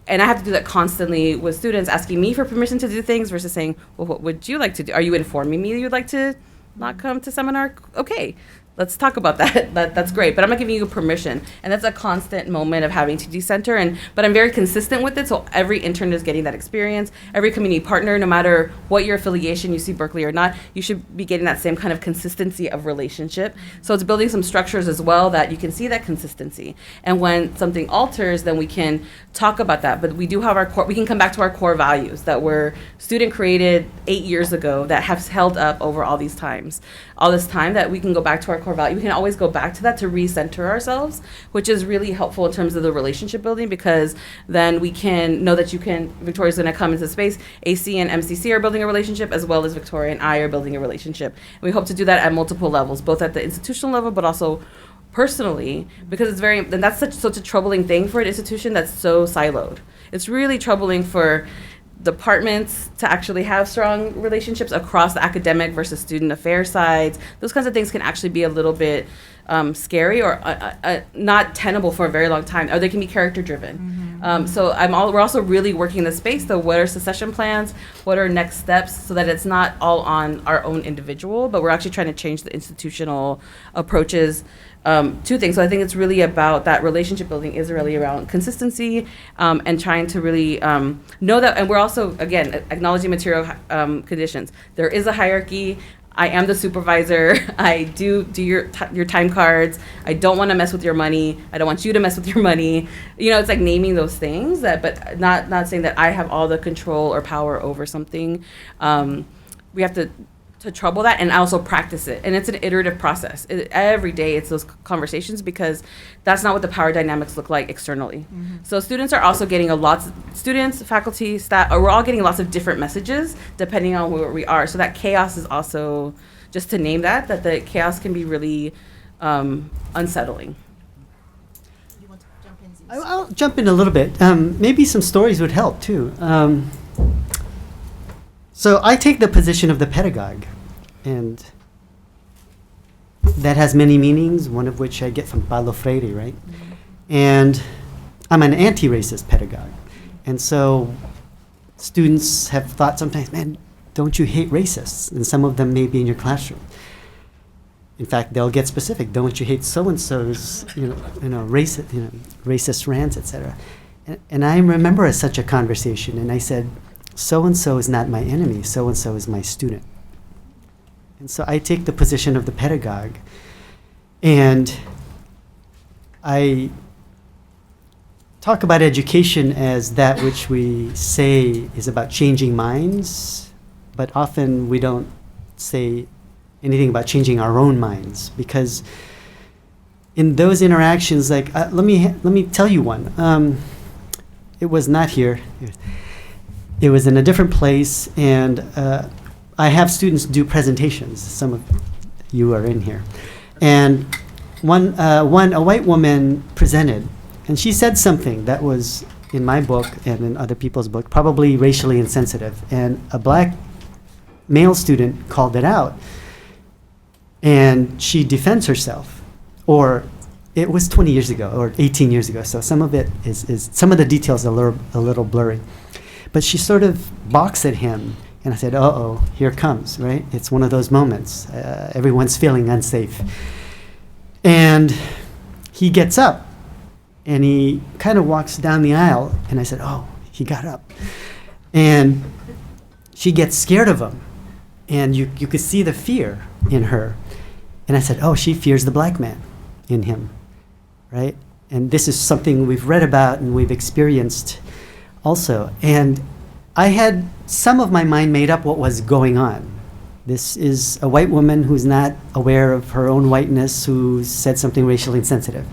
and I have to do that constantly with students asking me for permission to do things versus saying, well, what would you like to do? Are you informing me you'd like to not come to seminar? Okay, let's talk about that. That's great, but I'm not giving you permission. And that's a constant moment of having to decenter. But I'm very consistent with it, so every intern is getting that experience. Every community partner, no matter what your affiliation, you see Berkeley or not, you should be getting that same kind of consistency of relationship. So it's building some structures as well that you can see that consistency. And when something alters, then we can talk about that. But we do have we can come back to our core values that were student created 8 years ago that have held up over all this time, that we can go back to our core value. We can always go back to that to recenter ourselves, which is really helpful in terms of the relationship building, because then we can know that Victoria's going to come into space. AC and MCC are building a relationship, as well as Victoria and I are building a relationship. And we hope to do that at multiple levels, both at the institutional level, but also personally, because and that's such a troubling thing for an institution that's so siloed. It's really troubling for departments to actually have strong relationships across the academic versus student affairs sides. Those kinds of things can actually be a little bit scary or not tenable for a very long time, or they can be character driven. So we're also really working in the space, though. What are succession plans? What are next steps, so that it's not all on our own individual, but we're actually trying to change the institutional approaches to things. So I think it's really about that relationship building is really around consistency and trying to really know that. And we're also, again, acknowledging material conditions. There is a hierarchy. I am the supervisor. I do your time cards. I don't want to mess with your money. I don't want you to mess with your money. It's like naming those things, but not saying that I have all the control or power over something. We have to trouble that and also practice it. And it's an iterative process. Every day it's those conversations, because that's not what the power dynamics look like externally. So students are also getting students, faculty, staff, we're all getting lots of different messages depending on where we are. So that chaos is also, just to name that the chaos can be really unsettling. You want to jump in? I'll jump in a little bit. Maybe some stories would help too. So I take the position of the pedagogue, and that has many meanings, one of which I get from Paulo Freire, right? And I'm an anti-racist pedagogue. And so students have thought sometimes, man, don't you hate racists? And some of them may be in your classroom. In fact, they'll get specific. Don't you hate so-and-so's, racist rants, etc. And I remember such a conversation, and I said, so-and-so is not my enemy, so-and-so is my student. And so I take the position of the pedagogue, and I talk about education as that which we say is about changing minds, but often we don't say anything about changing our own minds, because in those interactions, like, let me tell you one. It was not here. It was in a different place, and I have students do presentations. Some of you are in here. And a white woman presented, and she said something that was in my book and in other people's book, probably racially insensitive. And a black male student called it out, and she defends herself. Or it was 20 years ago or 18 years ago, so some of it is some of the details are a little blurry. But she sort of balks at him, and I said, uh-oh, here it comes, right? It's one of those moments. Everyone's feeling unsafe. And he gets up, and he kind of walks down the aisle, and I said, oh, he got up. And she gets scared of him, and you could see the fear in her. And I said, oh, she fears the black man in him, right? And this is something we've read about and we've experienced also. And I had some of my mind made up what was going on. This is a white woman who's not aware of her own whiteness, who said something racially insensitive.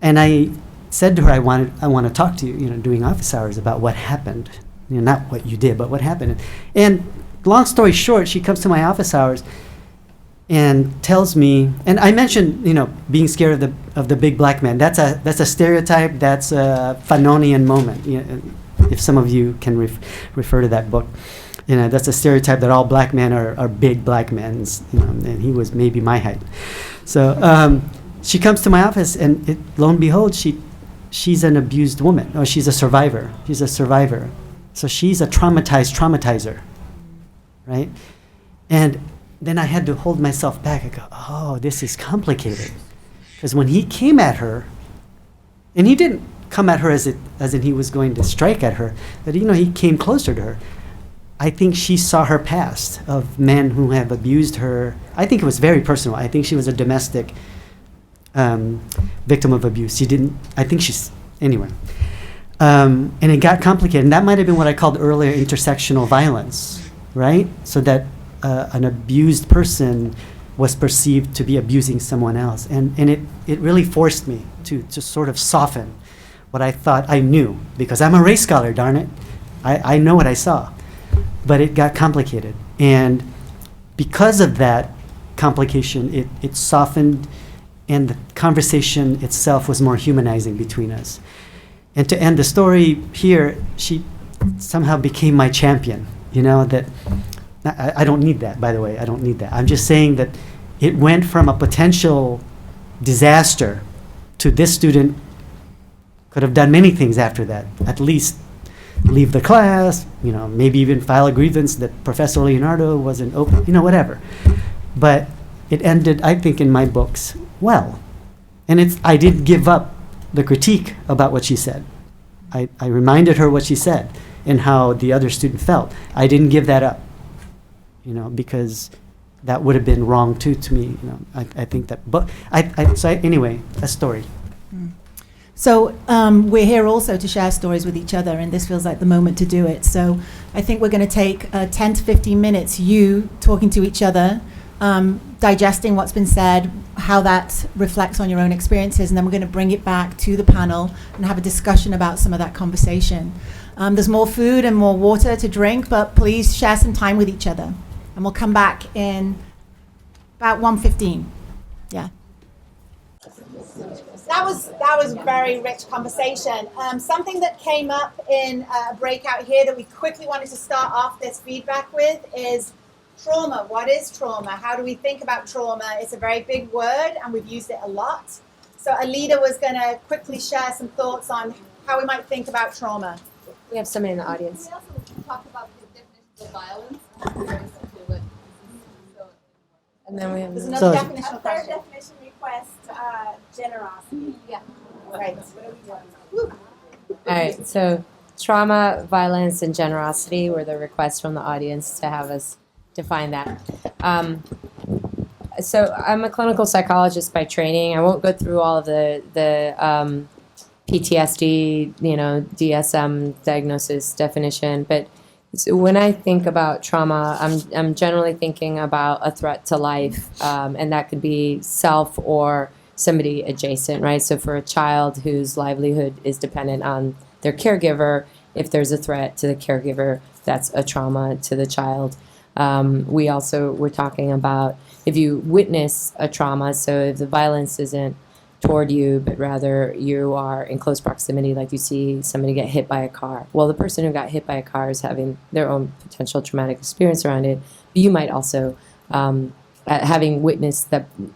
And I said to her, I want to talk to you, during office hours about what happened. not what you did, but what happened. And long story short, she comes to my office hours and tells me, and I mentioned, being scared of the big black man. That's a stereotype. That's a Fanonian moment. If some of you can refer to that book, that's a stereotype that all black men are big black men. And he was maybe my height. So she comes to my office, and lo and behold, she's an abused woman, or she's a survivor. She's a survivor. So she's a traumatizer, right? And then I had to hold myself back. I go, oh, this is complicated. Because when he came at her, and he didn't come at her as in he was going to strike at her, but he came closer to her. I think she saw her past of men who have abused her. I think it was very personal. I think she was a domestic victim of abuse. Anyway. And it got complicated. And that might have been what I called earlier intersectional violence, right? So that an abused person was perceived to be abusing someone else. And it really forced me to sort of soften what I thought I knew, because I'm a race scholar, darn it. I know what I saw. But it got complicated. And because of that complication, it softened, and the conversation itself was more humanizing between us. And to end the story here, she somehow became my champion. That I don't need that, by the way. I don't need that. I'm just saying that it went from a potential disaster to this student could have done many things after that. At least leave the class, maybe even file a grievance that Professor Leonardo wasn't open, whatever. But it ended, I think, in my books well. And I didn't give up the critique about what she said. I reminded her what she said and how the other student felt. I didn't give that up, because that would have been wrong too to me. I think that, but anyway, a story. So we're here also to share stories with each other, and this feels like the moment to do it. So I think we're going to take 10 to 15 minutes, you talking to each other, digesting what's been said, how that reflects on your own experiences, and then we're going to bring it back to the panel and have a discussion about some of that conversation. There's more food and more water to drink, but please share some time with each other. And we'll come back in about 1:15. Yeah. That was very rich conversation. Something that came up in a breakout here that we quickly wanted to start off this feedback with is trauma. What is trauma? How do we think about trauma? It's a very big word, and we've used it a lot. So Alida was going to quickly share some thoughts on how we might think about trauma. We have somebody in the audience. We also talk about the definition of violence. And then we have There's another So- definitional Third question. definition request, generosity. Yeah. Right. What are we doing? All right, so trauma, violence, and generosity were the requests from the audience to have us define that. So I'm a clinical psychologist by training. I won't go through all of the PTSD, DSM diagnosis definition, but so when I think about trauma, I'm generally thinking about a threat to life, and that could be self or somebody adjacent, right? So for a child whose livelihood is dependent on their caregiver, if there's a threat to the caregiver, that's a trauma to the child. We're talking about if you witness a trauma, so if the violence isn't toward you, but rather you are in close proximity, like you see somebody get hit by a car. Well, the person who got hit by a car is having their own potential traumatic experience around it. But you might also, having witnessed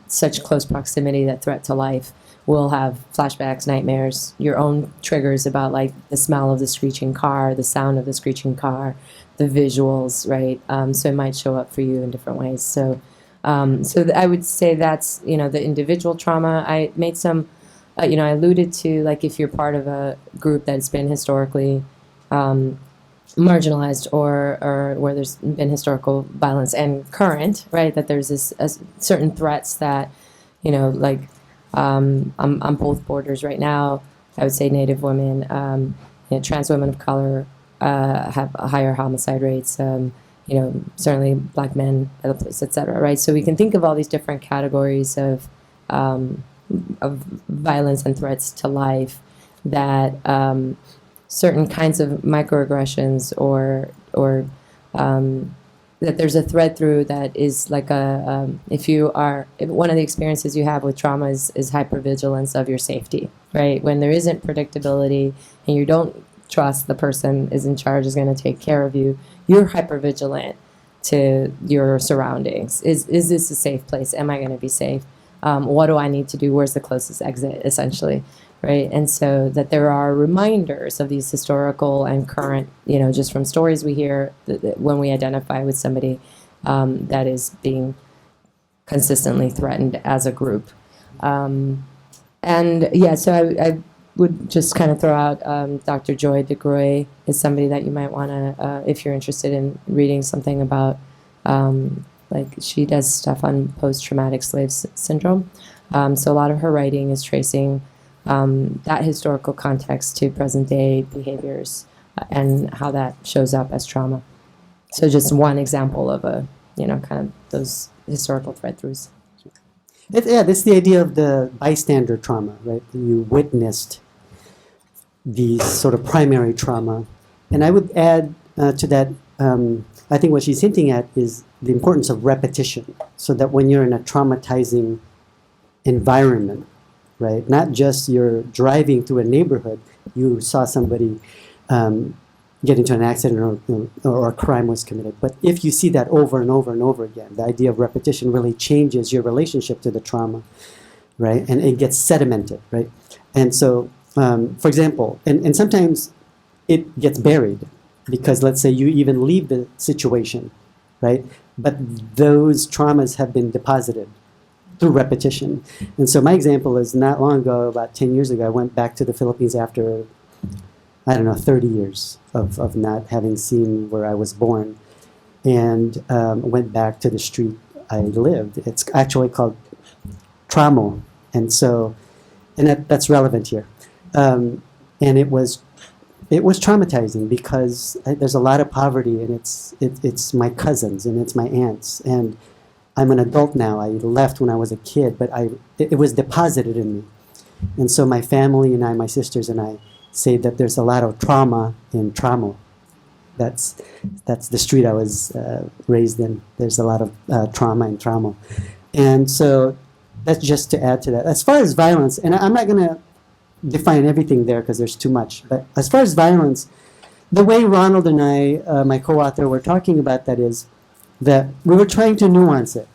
such close proximity, that threat to life, will have flashbacks, nightmares, your own triggers about like the smell of the screeching car, the sound of the screeching car, the visuals, right? So it might show up for you in different ways. So I would say that's, the individual trauma. I made some, I alluded to, like, if you're part of a group that's been historically marginalized or where there's been historical violence and current, right, that there's certain threats that, I'm on both borders right now. I would say Native women, trans women of color have higher homicide rates. Certainly black men, other places, et cetera, right? So we can think of all these different categories of violence and threats to life that certain kinds of microaggressions or that there's a thread through that is like if one of the experiences you have with trauma is hypervigilance of your safety, right? When there isn't predictability and you don't trust the person is in charge is going to take care of you, you're hypervigilant to your surroundings. Is this a safe place? Am I going to be safe? What do I need to do? Where's the closest exit, essentially, right? And so that there are reminders of these historical and current, just from stories we hear that when we identify with somebody that is being consistently threatened as a group. So I would just kind of throw out Dr. Joy DeGroy is somebody that you might want to, if you're interested in reading something about, like she does stuff on post-traumatic syndrome. So a lot of her writing is tracing that historical context to present-day behaviors and how that shows up as trauma. So just one example of kind of those historical thread-throughs. That's the idea of the bystander trauma, right? You witnessed the sort of primary trauma. And I would add to that, I think what she's hinting at is the importance of repetition, so that when you're in a traumatizing environment, right, not just you're driving through a neighborhood, you saw somebody get into an accident or a crime was committed. But if you see that over and over and over again, the idea of repetition really changes your relationship to the trauma, right? And it gets sedimented, right? And so, for example, and sometimes it gets buried because let's say you even leave the situation, right? But those traumas have been deposited through repetition. And so my example is not long ago, about 10 years ago, I went back to the Philippines after 30 years of not having seen where I was born, and went back to the street I lived. It's actually called Tramo, and that's relevant here. And it was traumatizing because there's a lot of poverty, and it's my cousins and it's my aunts, and I'm an adult now. I left when I was a kid, but it was deposited in me, and so my family and my sisters and I say that there's a lot of trauma in Tramo. That's the street I was raised in. There's a lot of trauma in Tramo. And so that's just to add to that. As far as violence, and I'm not going to define everything there because there's too much, but as far as violence, the way Ronald and I, my co-author, were talking about that is that we were trying to nuance it.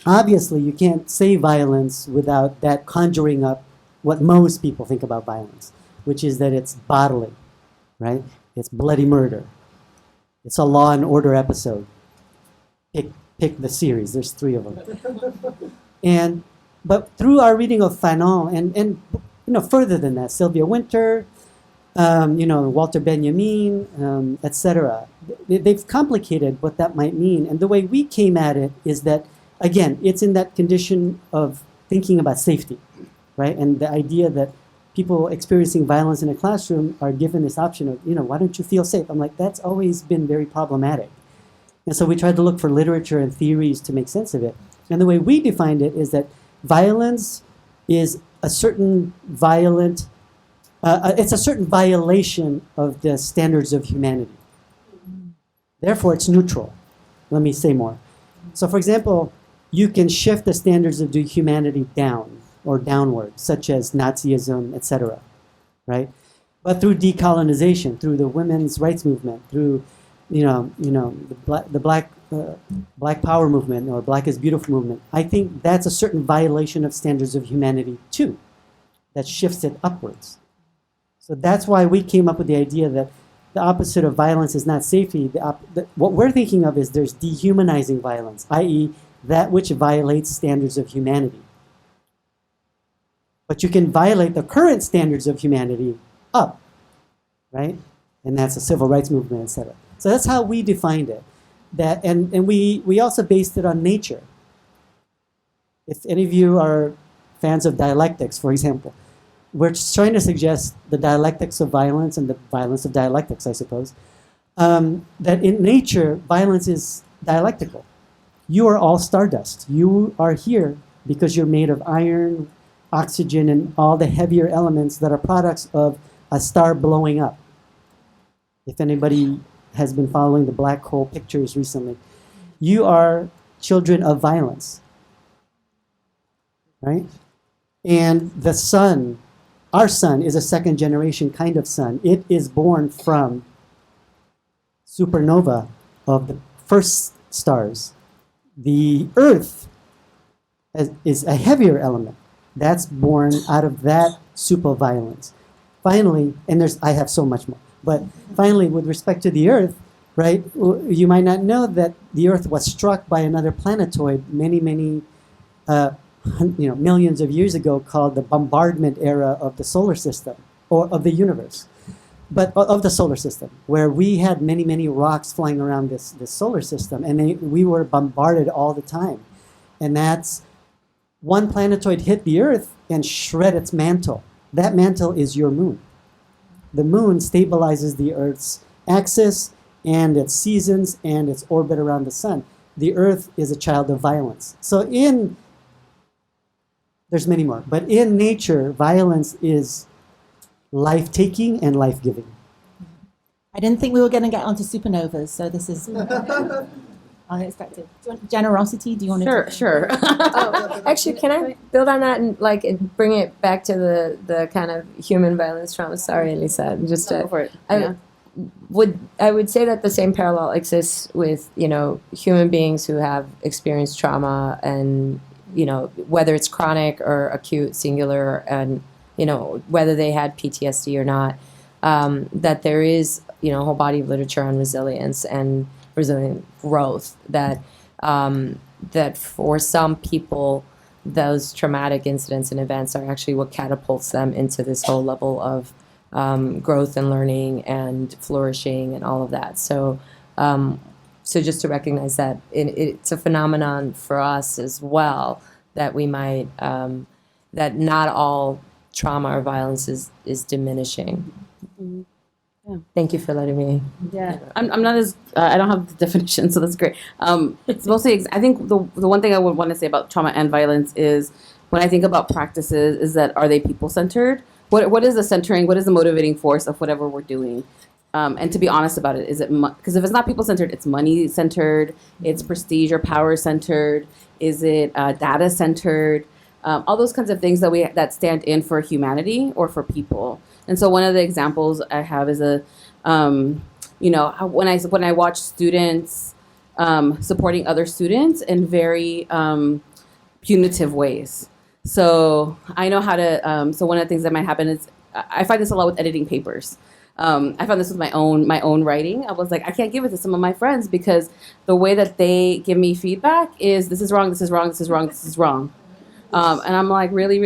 Obviously, you can't say violence without that conjuring up what most people think about violence, which is that it's bodily, right? It's bloody murder. It's a Law and Order episode. Pick the series. There's 3 of them. But through our reading of Fanon and further than that, Sylvia Wynter, Walter Benjamin, etc. They've complicated what that might mean. And the way we came at it is that, again, it's in that condition of thinking about safety, right? And the idea that people experiencing violence in a classroom are given this option of, why don't you feel safe? I'm like, that's always been very problematic. And so we tried to look for literature and theories to make sense of it. And the way we defined it is that violence is a certain it's a certain violation of the standards of humanity. Therefore, it's neutral. Let me say more. So, for example, you can shift the standards of the humanity down or downward, such as Nazism, etc., right? But through decolonization, through the women's rights movement, through the Black Power movement or Black is Beautiful movement, I think that's a certain violation of standards of humanity too, that shifts it upwards. So that's why we came up with the idea that the opposite of violence is not safety. What we're thinking of is there's dehumanizing violence, i.e. that which violates standards of humanity. But you can violate the current standards of humanity up, right? And that's a civil rights movement, etc. So that's how we defined it. And we also based it on nature. If any of you are fans of dialectics, for example, we're trying to suggest the dialectics of violence and the violence of dialectics, I suppose, that in nature, violence is dialectical. You are all stardust. You are here because you're made of iron, oxygen, and all the heavier elements that are products of a star blowing up. If anybody has been following the black hole pictures recently, you are children of violence, right? And the sun, our sun, is a second generation kind of sun. It is born from supernova of the first stars. The Earth is a heavier element. That's born out of that superviolence. Finally, and I have so much more, but finally, with respect to the Earth, right, you might not know that the Earth was struck by another planetoid many, millions of years ago, called the bombardment era of the solar system, or of the universe, but of the solar system, where we had many rocks flying around this solar system, and we were bombarded all the time. And that's one planetoid hit the Earth and shred its mantle. That mantle is your moon. The moon stabilizes the Earth's axis and its seasons and its orbit around the sun. The Earth is a child of violence. So there's many more, but in nature, violence is life-taking and life-giving. I didn't think we were going to get onto supernovas, so this is unexpected. Generosity, do you want to? Sure. Oh, actually, can I build on that and bring it back to the kind of human violence trauma? Sorry, Elisa. Just Go for it. I would say that the same parallel exists with human beings who have experienced trauma, and whether it's chronic or acute, singular, and whether they had PTSD or not. That there is a whole body of literature on resilience and resilient growth that for some people those traumatic incidents and events are actually what catapults them into this whole level of growth and learning and flourishing and all of that. So just to recognize that it's a phenomenon for us as well, that we might that not all trauma or violence is diminishing. Mm-hmm. Yeah. Thank you for letting me. Yeah, I'm not as I don't have the definition, so that's great. It's mostly I think the one thing I would want to say about trauma and violence is when I think about practices is that are they people centered? What is the centering? What is the motivating force of whatever we're doing? And to be honest about it, is it because if it's not people centered, it's money centered, it's prestige or power centered, is it data centered? All those kinds of things that stand in for humanity or for people. And so one of the examples I have is when I watch students supporting other students in very punitive ways. So I know how to. So one of the things that might happen is I find this a lot with editing papers. I found this with my own writing. I was like, I can't give it to some of my friends because the way that they give me feedback is this is wrong, this is wrong, this is wrong, this is wrong. And I'm like, really?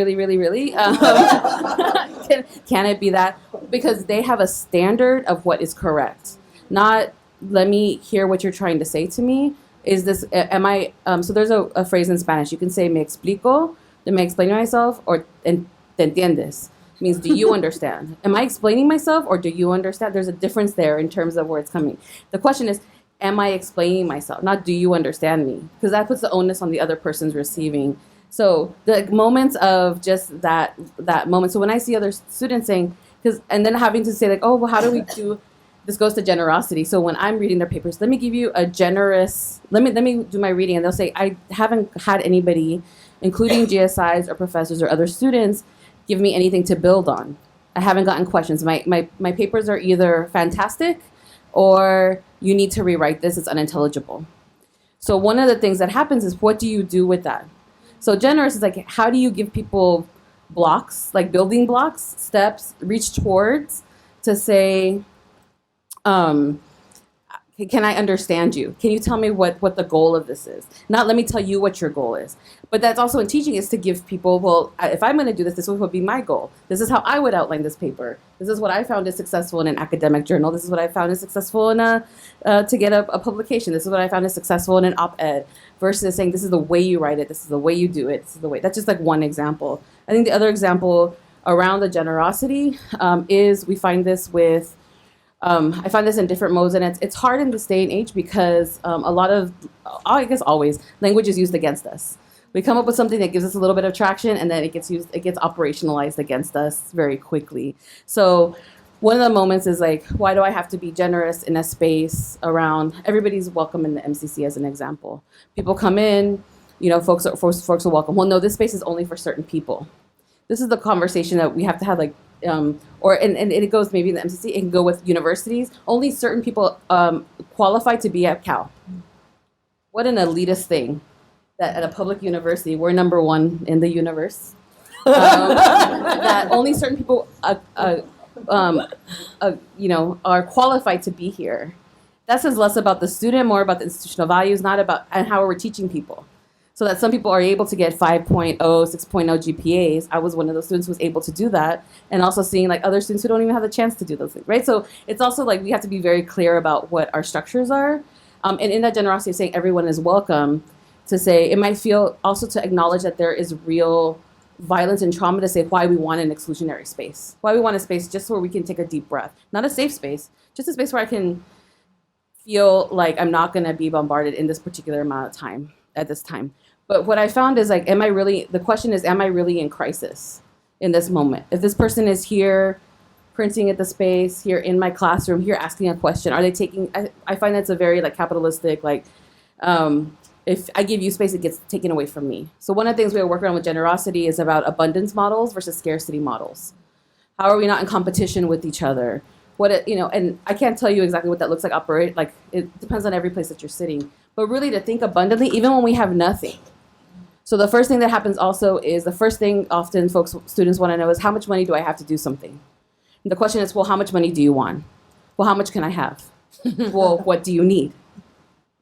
Can it be that? Because they have a standard of what is correct. Not, let me hear what you're trying to say to me. Is this, am I, so there's a phrase in Spanish. You can say, me explico, then me explain myself, or te entiendes. It means, do you understand? Am I explaining myself, or do you understand? There's a difference there in terms of where it's coming. The question is, am I explaining myself? Not, do you understand me? Because that puts the onus on the other person's receiving. So the moments of just that moment. So when I see other students saying, and then having to say like, oh, well, how do we do, this goes to generosity. So when I'm reading their papers, let me give you a generous, let me do my reading. And they'll say, I haven't had anybody, including GSIs or professors or other students, give me anything to build on. I haven't gotten questions. My papers are either fantastic or you need to rewrite this, it's unintelligible. So one of the things that happens is, what do you do with that? So generous is like, how do you give people blocks, like building blocks, steps, reach towards to say, can I understand you? Can you tell me what the goal of this is? Not let me tell you what your goal is. But that's also in teaching, is to give people, well, if I'm going to do this, this would be my goal. This is how I would outline this paper. This is what I found is successful in an academic journal. This is what I found is successful in to get a publication. This is what I found is successful in an op-ed, versus saying this is the way you write it, this is the way you do it, this is the way. That's just like one example. I think the other example around the generosity is we find this with, I find this in different modes, and it's hard in this day and age because a lot of, I guess always, language is used against us. We come up with something that gives us a little bit of traction, and then it gets operationalized against us very quickly. So one of the moments is like, why do I have to be generous in a space around everybody's welcome in the MCC as an example? People come in, folks are welcome. Well, no, this space is only for certain people. This is the conversation that we have to have, like, and it goes maybe in the MCC, it can go with universities. Only certain people qualify to be at Cal. What an elitist thing that at a public university, we're number one in the universe. That only certain people, are qualified to be here. That says less about the student, more about the institutional values, not about and how we're teaching people. So that some people are able to get 5.0, 6.0 GPAs. I was one of those students who was able to do that. And also seeing like other students who don't even have the chance to do those things, right? So it's also like we have to be very clear about what our structures are. And in that generosity of saying everyone is welcome, to say it might feel also to acknowledge that there is real violence and trauma, to say why we want an exclusionary space. Why we want a space just where we can take a deep breath. Not a safe space, just a space where I can feel like I'm not going to be bombarded in this particular amount of time at this time. But what I found is like, the question is, am I really in crisis in this moment? If this person is here printing at the space, here in my classroom, here asking a question, are they taking, I find that's a very like capitalistic, like, if I give you space, it gets taken away from me. So one of the things we are working on with generosity is about abundance models versus scarcity models. How are we not in competition with each other? And I can't tell you exactly what that looks like like it depends on every place that you're sitting. But really to think abundantly, even when we have nothing. So the first thing that happens also is the first thing often students want to know is how much money do I have to do something? And the question is, well, how much money do you want? Well, how much can I have? Well, what do you need?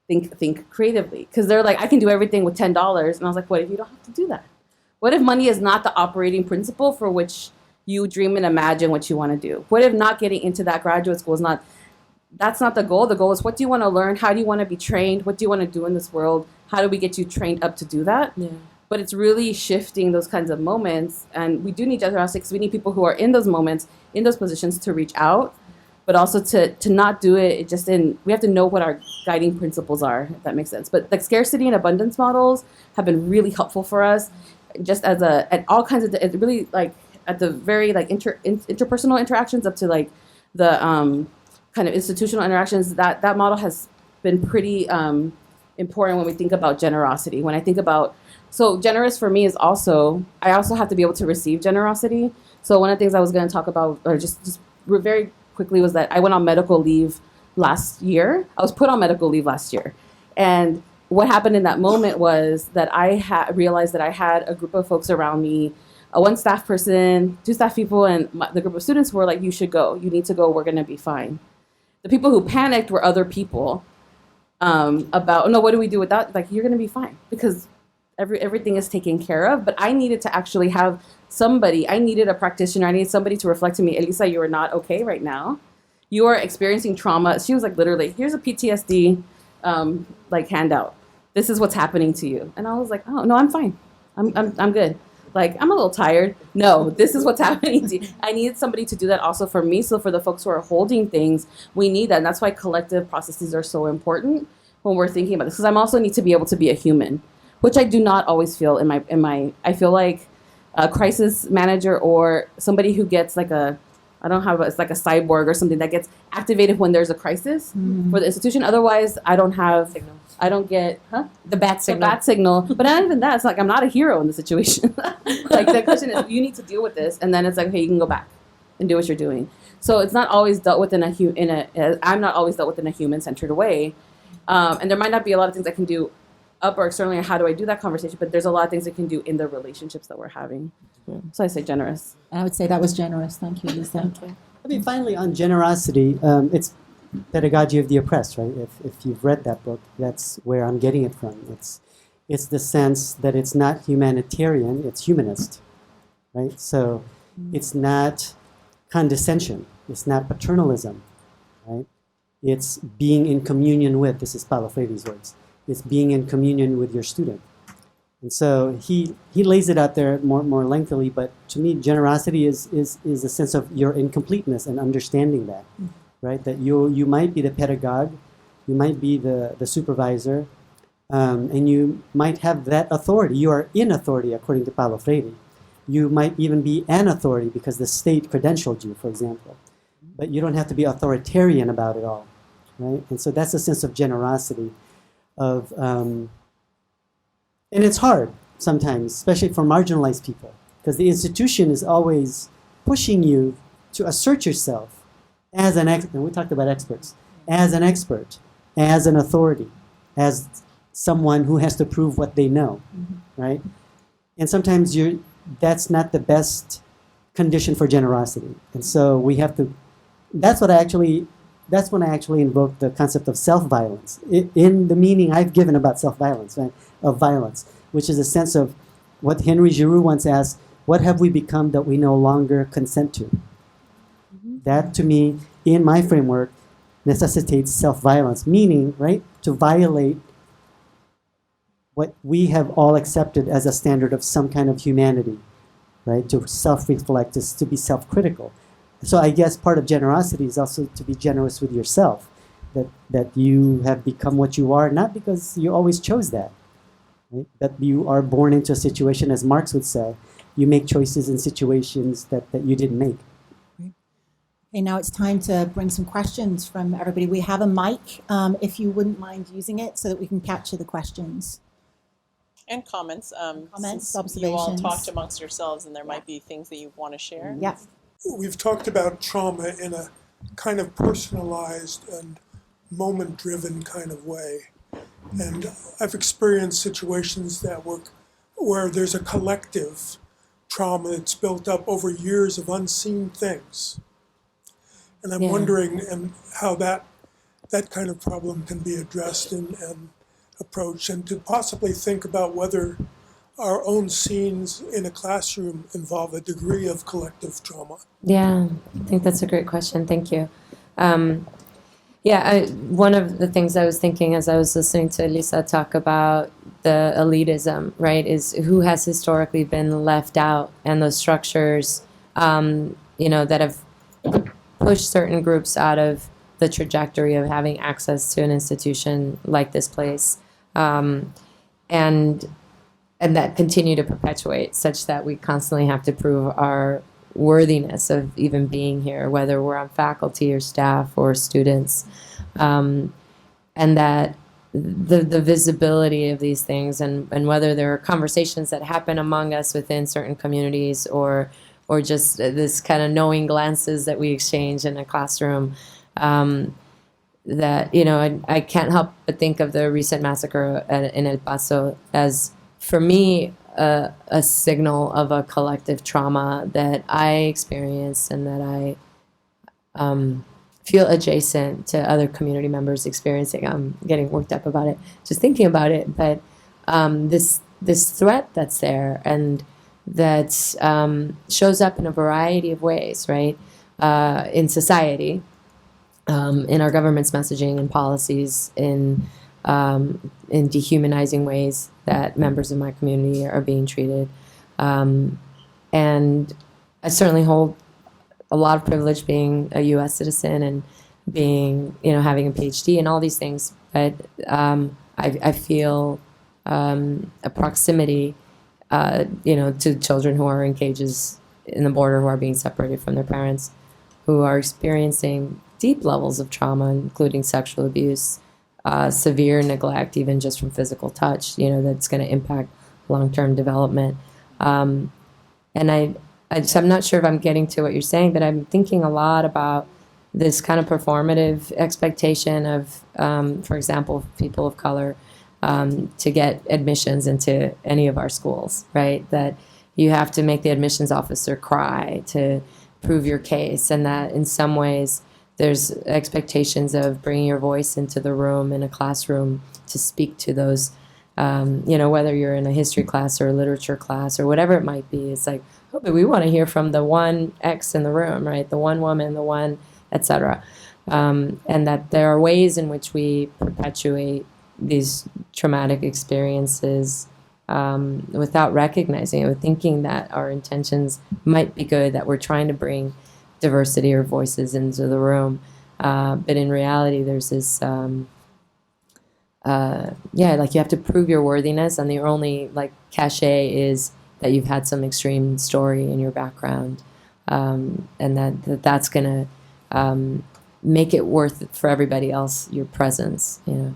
Think creatively. Because they're like, I can do everything with $10. And I was like, what if you don't have to do that? What if money is not the operating principle for which you dream and imagine what you want to do? What if not getting into that graduate school is not, that's not the goal. The goal is, what do you want to learn? How do you want to be trained? What do you want to do in this world? How do we get you trained up to do that? Yeah. But it's really shifting those kinds of moments. And we do need generosity because we need people who are in those moments, in those positions, to reach out, but also to not do it we have to know what our guiding principles are, if that makes sense. But like scarcity and abundance models have been really helpful for us, just at all kinds of, it really like at the very like interpersonal interactions up to like the kind of institutional interactions. That model has been pretty important when we think about generosity. When I think about, so generous for me is also, I also have to be able to receive generosity. So one of the things I was going to talk about, or just very quickly, was that I went on medical leave last year. I was put on medical leave last year. And what happened in that moment was that I realized that I had a group of folks around me, one staff person, two staff people, and the group of students were like, you should go. You need to go. We're going to be fine. The people who panicked were other people about, no, what do we do with that? Like, you're going to be fine because everything is taken care of. But I needed to actually have somebody, I needed a practitioner. I needed somebody to reflect to me, Elisa, you are not okay right now. You are experiencing trauma. She was like, literally, here's a PTSD like handout. This is what's happening to you. And I was like, oh, no, I'm fine. I'm good. Like, I'm a little tired. No, this is what's happening to you. I needed somebody to do that also for me. So for the folks who are holding things, we need that. And that's why collective processes are so important when we're thinking about this. Because I also need to be able to be a human, which I do not always feel in my I feel like a crisis manager or somebody who gets like it's like a cyborg or something that gets activated when there's a crisis for the institution. Otherwise, I don't get the bat signal. But not even that. It's like I'm not a hero in the situation. Like the question is, you need to deal with this, and then it's like, okay, you can go back and do what you're doing. So it's not always dealt with I'm not always dealt with in a human-centered way, and there might not be a lot of things I can do up or externally, or how do I do that conversation? But there's a lot of things I can do in the relationships that we're having. So I say generous. I would say that was generous. Thank you, Lisa. I mean, finally, on generosity, it's Pedagogy of the Oppressed, right? If you've read that book, that's where I'm getting it from. It's the sense that it's not humanitarian, it's humanist, right? So it's not condescension, it's not paternalism, right? It's being in communion with, this is Paulo Freire's words, it's being in communion with your student. And so he lays it out there more lengthily, but to me, generosity is a sense of your incompleteness and understanding that, right? That you might be the pedagogue, you might be the supervisor, and you might have that authority. You are in authority, according to Paulo Freire. You might even be an authority because the state credentialed you, for example. but you don't have to be authoritarian about it all, right? And so that's a sense of generosity, and it's hard sometimes, especially for marginalized people, because the institution is always pushing you to assert yourself as an expert. And we talked about experts, as an expert, as an authority, as someone who has to prove what they know, right? And sometimes that's not the best condition for generosity. And so we have to, that's when I actually invoke the concept of self-violence, in the meaning I've given about self-violence, right? Of violence, which is a sense of what Henry Giroux once asked, what have we become that we no longer consent to? That, to me, in my framework, necessitates self-violence, meaning, right, to violate what we have all accepted as a standard of some kind of humanity, right, to self-reflect, is to be self-critical. So I guess part of generosity is also to be generous with yourself, that you have become what you are, not because you always chose that, right? That you are born into a situation, as Marx would say, you make choices in situations that you didn't make. Okay, now it's time to bring some questions from everybody. We have a mic, if you wouldn't mind using it so that we can capture the questions. And comments. Comments, Since you all observations. talked amongst yourselves, and there might be things that you want to share. Yeah. We've talked about trauma in a kind of personalized and moment-driven kind of way. And I've experienced situations where there's a collective trauma that's built up over years of unseen things. And I'm wondering how that kind of problem can be addressed and approached, and to possibly think about whether our own scenes in a classroom involve a degree of collective trauma. Yeah, I think that's a great question. Thank you. One of the things I was thinking as I was listening to Elisa talk about the elitism, right, is who has historically been left out, and those structures, that have pushed certain groups out of the trajectory of having access to an institution like this place, and that continue to perpetuate, such that we constantly have to prove our worthiness of even being here, whether we're on faculty or staff or students, and that the visibility of these things, and whether there are conversations that happen among us within certain communities, or just this kind of knowing glances that we exchange in a classroom, that, I can't help but think of the recent massacre in El Paso as, for me, a signal of a collective trauma that I experienced, and that I feel adjacent to other community members experiencing. I'm getting worked up about it, just thinking about it. But this threat that's there, and that shows up in a variety of ways, right, in society, in our government's messaging and policies, in dehumanizing ways that members of my community are being treated. And I certainly hold a lot of privilege being a U.S. citizen, and being, having a PhD and all these things. But I feel a proximity, to children who are in cages in the border, who are being separated from their parents, who are experiencing deep levels of trauma, including sexual abuse, severe neglect, even just from physical touch, that's going to impact long-term development. And I'm not sure if I'm getting to what you're saying, but I'm thinking a lot about this kind of performative expectation of, for example, people of color to get admissions into any of our schools, right? That you have to make the admissions officer cry to prove your case, and that in some ways there's expectations of bringing your voice into the room in a classroom to speak to those, whether you're in a history class or a literature class or whatever it might be. It's like, oh, but we want to hear from the one X in the room, right? The one woman, the one, etc. And that there are ways in which we perpetuate these traumatic experiences without recognizing it, with thinking that our intentions might be good, that we're trying to bring diversity or voices into the room. But in reality, there's this, like you have to prove your worthiness, and the only cachet is that you've had some extreme story in your background, and that's going to make it worth it for everybody else, your presence, you know.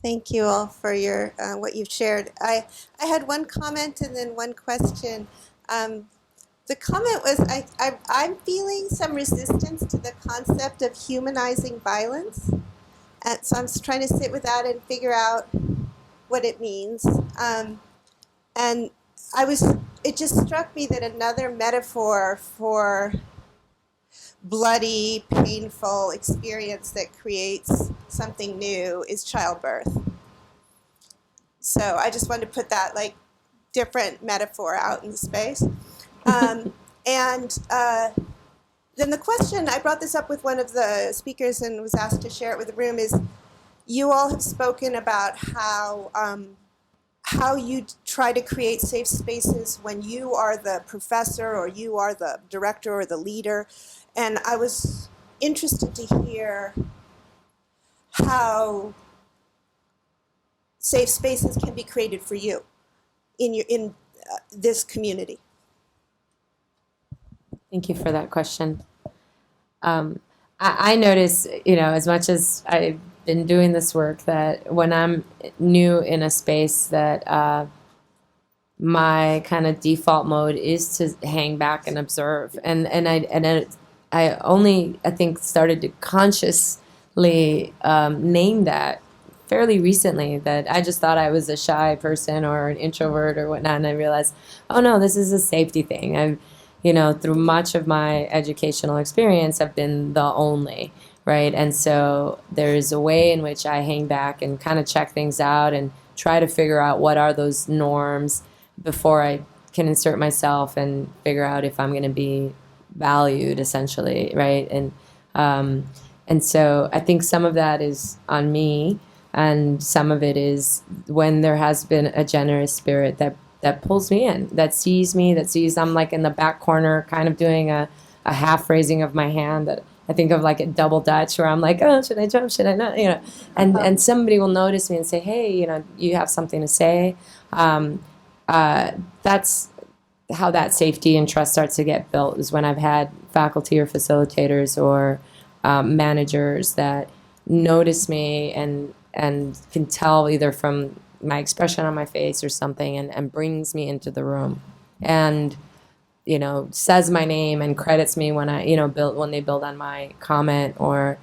Thank you all for your what you've shared. I had one comment and then one question. The comment was I'm feeling some resistance to the concept of humanizing violence, and so I'm trying to sit with that and figure out what it means. And it just struck me that another metaphor for bloody, painful experience that creates something new is childbirth. So I just wanted to put that like different metaphor out in space. And then the question, I brought this up with one of the speakers and was asked to share it with the room, is you all have spoken about how you try to create safe spaces when you are the professor or you are the director or the leader. And I was interested to hear how safe spaces can be created for you in this community. Thank you for that question. I notice, you know, as much as I've been doing this work, that when I'm new in a space, that my kind of default mode is to hang back and observe. And I only, I think, started to consciously name that fairly recently, that I just thought I was a shy person or an introvert or whatnot, and I realized, oh no, this is a safety thing. I've, you know, through much of my educational experience, I've been the only, right? And so there's a way in which I hang back and kind of check things out and try to figure out what are those norms before I can insert myself and figure out if I'm going to be valued, essentially, right? And so I think some of that is on me, and some of it is when there has been a generous spirit that pulls me in, that sees me, that sees I'm like in the back corner kind of doing a half raising of my hand, that I think of like a double Dutch where I'm like, oh, should I jump, should I not, you know, and somebody will notice me and say, hey, you know, you have something to say. That's how that safety and trust starts to get built, is when I've had faculty or facilitators or managers that notice me and can tell either from my expression on my face or something, and brings me into the room, and, you know, says my name and credits me when I, you know, when they build on my comment, or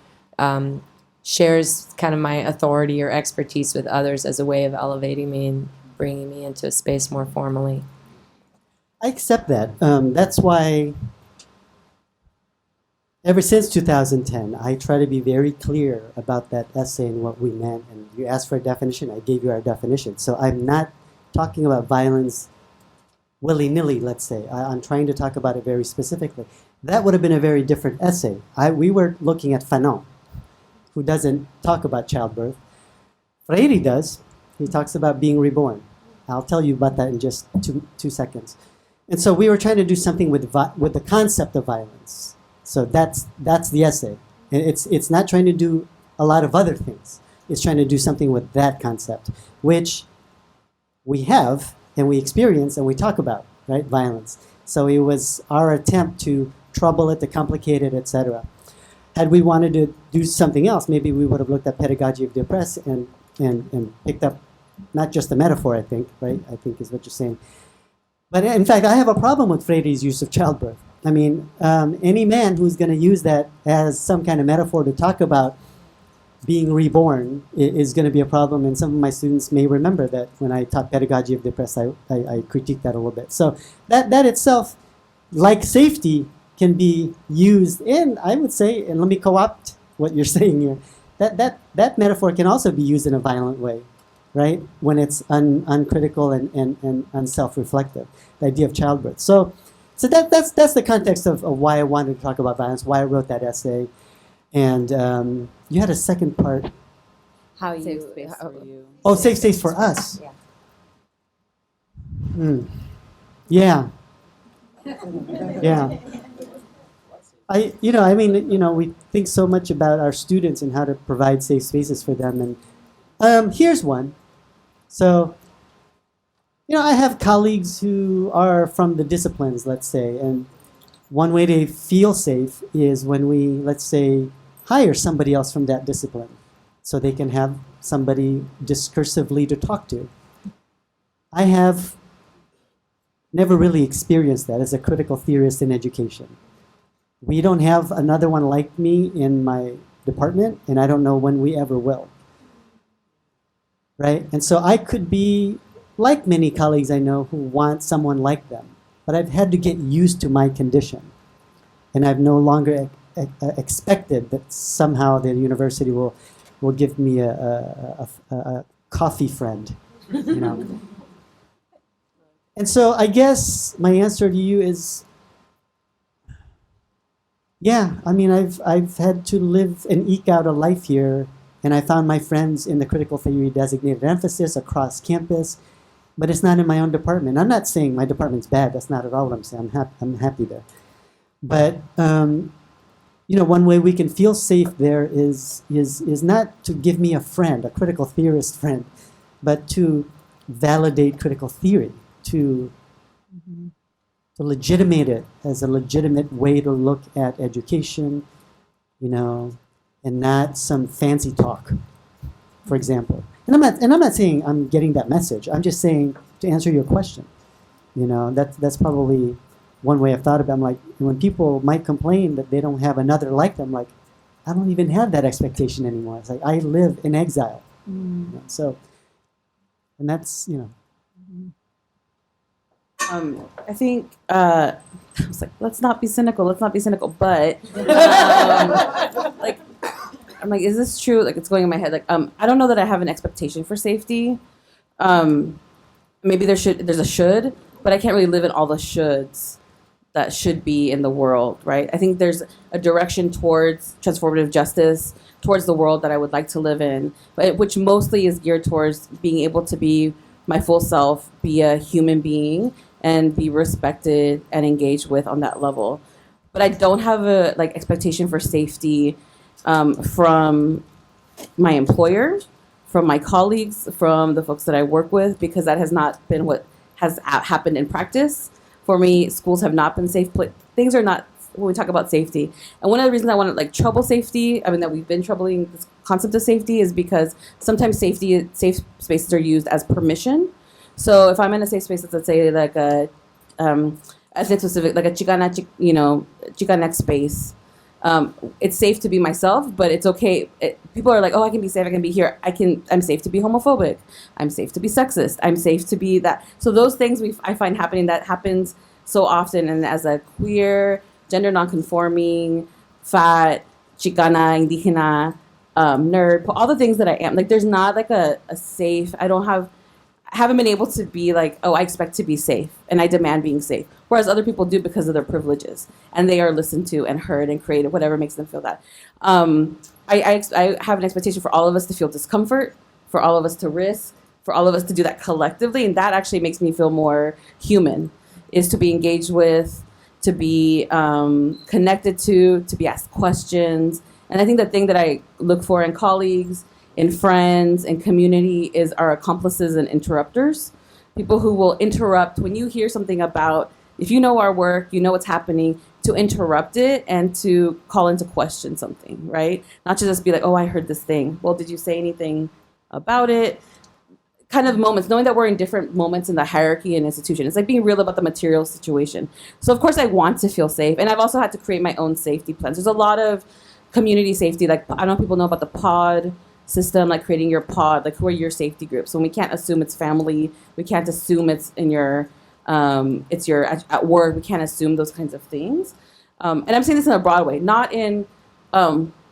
shares kind of my authority or expertise with others as a way of elevating me and bringing me into a space more formally. I accept that. That's why ever since 2010, I try to be very clear about that essay and what we meant. And you asked for a definition, I gave you our definition. So I'm not talking about violence willy-nilly, let's say. I'm trying to talk about it very specifically. That would have been a very different essay. We were looking at Fanon, who doesn't talk about childbirth. Freire does. He talks about being reborn. I'll tell you about that in just two seconds. And so we were trying to do something with the concept of violence. So that's the essay. And it's not trying to do a lot of other things. It's trying to do something with that concept, which we have and we experience and we talk about, right? Violence. So it was our attempt to trouble it, to complicate it, etc. Had we wanted to do something else, maybe we would have looked at pedagogy of the oppressed and picked up not just the metaphor, I think, right? I think is what you're saying. But in fact, I have a problem with Freire's use of childbirth. I mean, any man who's going to use that as some kind of metaphor to talk about being reborn is going to be a problem. And some of my students may remember that when I taught pedagogy of the oppressed, I critiqued that a little bit. So that itself, like safety, can be used in, I would say, and let me co-opt what you're saying here, that metaphor can also be used in a violent way, right? When it's uncritical and unself-reflective, the idea of childbirth. So that's the context of why I wanted to talk about violence, why I wrote that essay. And you had a second part. How you... Safe space for you. Oh, safe space for us. Yeah. Yeah. Yeah. We think so much about our students and how to provide safe spaces for them. And here's one. So, I have colleagues who are from the disciplines, let's say, and one way to feel safe is when we, let's say, hire somebody else from that discipline so they can have somebody discursively to talk to. I have never really experienced that as a critical theorist in education. We don't have another one like me in my department, and I don't know when we ever will. Right? And so I could be like many colleagues I know who want someone like them, but I've had to get used to my condition. And I've no longer expected that somehow the university will give me a coffee friend, you know. And so I guess my answer to you is, yeah, I mean, I've had to live and eke out a life here, and I found my friends in the critical theory designated emphasis across campus, but it's not in my own department. I'm not saying my department's bad. That's not at all what I'm saying. I'm happy there. But you know, one way we can feel safe there is not to give me a friend, a critical theorist friend, but to validate critical theory, to legitimate it as a legitimate way to look at education, you know, and not some fancy talk, for example. And I'm not saying I'm getting that message. I'm just saying, to answer your question, you know, that's probably one way I've thought about it. I'm like, when people might complain that they don't have another like them, like, I don't even have that expectation anymore. It's like, I live in exile. You know, so, and that's, you know. I think I was like, let's not be cynical, but like, I'm like, is this true? Like, it's going in my head. Like, I don't know that I have an expectation for safety. Maybe there's a should, but I can't really live in all the shoulds that should be in the world, right? I think there's a direction towards transformative justice, towards the world that I would like to live in, but which mostly is geared towards being able to be my full self, be a human being, and be respected and engaged with on that level. But I don't have a expectation for safety from my employer, from my colleagues, from the folks that I work with, because that has not been what has happened in practice. For me, schools have not been safe. Things are not, when we talk about safety. And one of the reasons I want to trouble safety, that we've been troubling this concept of safety, is because sometimes safe spaces are used as permission. So if I'm in a safe space, let's say like a ethnic specific, like a Chicanx space, it's safe to be myself, but it's okay. People are like, oh, I can be safe, I can be here. I'm safe to be homophobic. I'm safe to be sexist. I'm safe to be that. So those things I find happening, that happens so often. And as a queer, gender nonconforming, fat, Chicana, Indígena, nerd, all the things that I am, there's not a safe, I haven't been able to be like, oh, I expect to be safe and I demand being safe. Whereas other people do because of their privileges, and they are listened to and heard and created, whatever makes them feel that. I have an expectation for all of us to feel discomfort, for all of us to risk, for all of us to do that collectively, and that actually makes me feel more human, is to be engaged with, to be connected to be asked questions. And I think the thing that I look for in colleagues, in friends, in community, is our accomplices and interrupters. People who will interrupt when you hear something about, if you know our work, you know what's happening, to interrupt it and to call into question something, right? Not to just be like, oh, I heard this thing. Well, did you say anything about it? Kind of moments, knowing that we're in different moments in the hierarchy and institution. It's like being real about the material situation. So of course I want to feel safe. And I've also had to create my own safety plans. There's a lot of community safety. Like, I don't know if people know about the pod system, like creating your pod, like who are your safety groups. When we can't assume it's family, we can't assume it's in your, it's your at work. We can't assume those kinds of things. And I'm saying this in a broad way, not in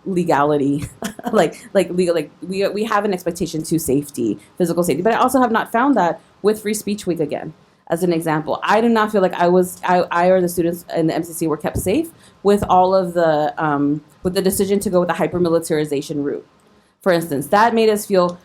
legality, we have an expectation to safety, physical safety. But I also have not found that with Free Speech Week again. As an example, I do not feel like I or the students in the MCC were kept safe with all of the with the decision to go with the hyper-militarization route. For instance, that made us feel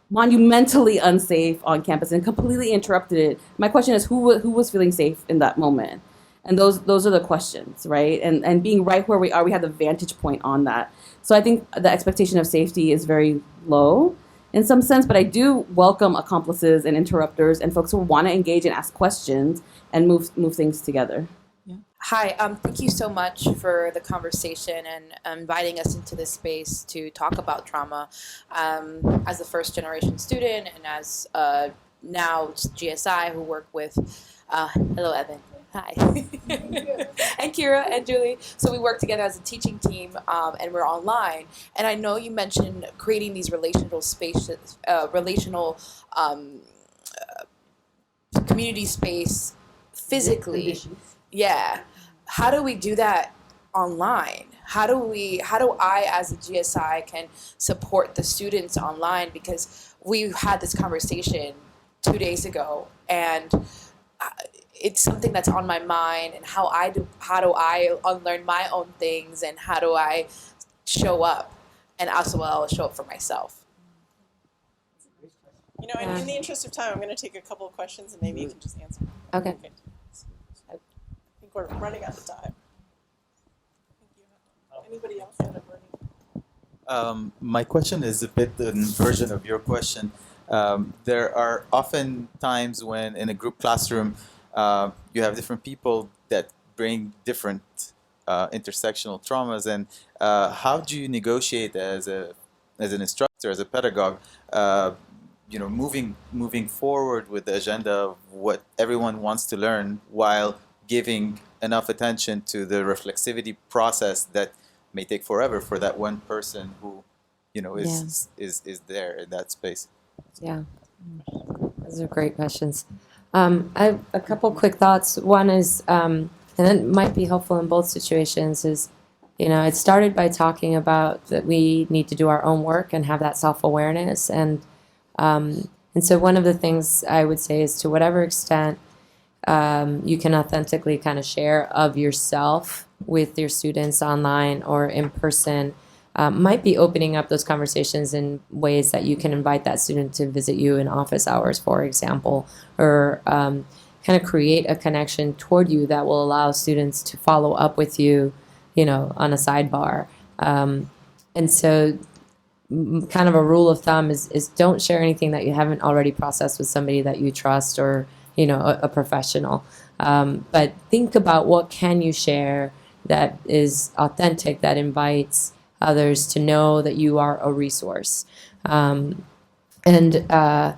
monumentally unsafe on campus and completely interrupted it. My question is, who was feeling safe in that moment? And those are the questions, right? And being right where we are, we have the vantage point on that. So I think the expectation of safety is very low in some sense, but I do welcome accomplices and interrupters and folks who want to engage and ask questions and move things together. Yeah. Hi, thank you so much for the conversation and inviting us into this space to talk about trauma. As a first generation student and as now GSI who work with, hello Evan, hi, and Kira and Julie. So we work together as a teaching team and we're online. And I know you mentioned creating these relational spaces, community space physically. Yeah. How do we do that online? How do I as a GSI can support the students online? Because we had this conversation 2 days ago and it's something that's on my mind, and how do I unlearn my own things, and how do I show up, and also I'll show up for myself. You know, in the interest of time, I'm going to take a couple of questions and maybe you can just answer. Okay. I think we're running out of time. Anybody else have a burning? My question is a bit an version of your question. There are often times when in a group classroom you have different people that bring different intersectional traumas, and how do you negotiate as an instructor, as a pedagogue, moving forward with the agenda of what everyone wants to learn while giving enough attention to the reflexivity process that may take forever for that one person who is there in that space. Yeah, those are great questions. I have a couple quick thoughts. One is, and it might be helpful in both situations, is, it started by talking about that we need to do our own work and have that self-awareness. And so one of the things I would say is, to whatever extent you can authentically kind of share of yourself with your students online or in person, might be opening up those conversations in ways that you can invite that student to visit you in office hours, for example, or kind of create a connection toward you that will allow students to follow up with you, on a sidebar. And so kind of a rule of thumb is don't share anything that you haven't already processed with somebody that you trust, or, a professional. But think about what can you share that is authentic, that invites others to know that you are a resource. And I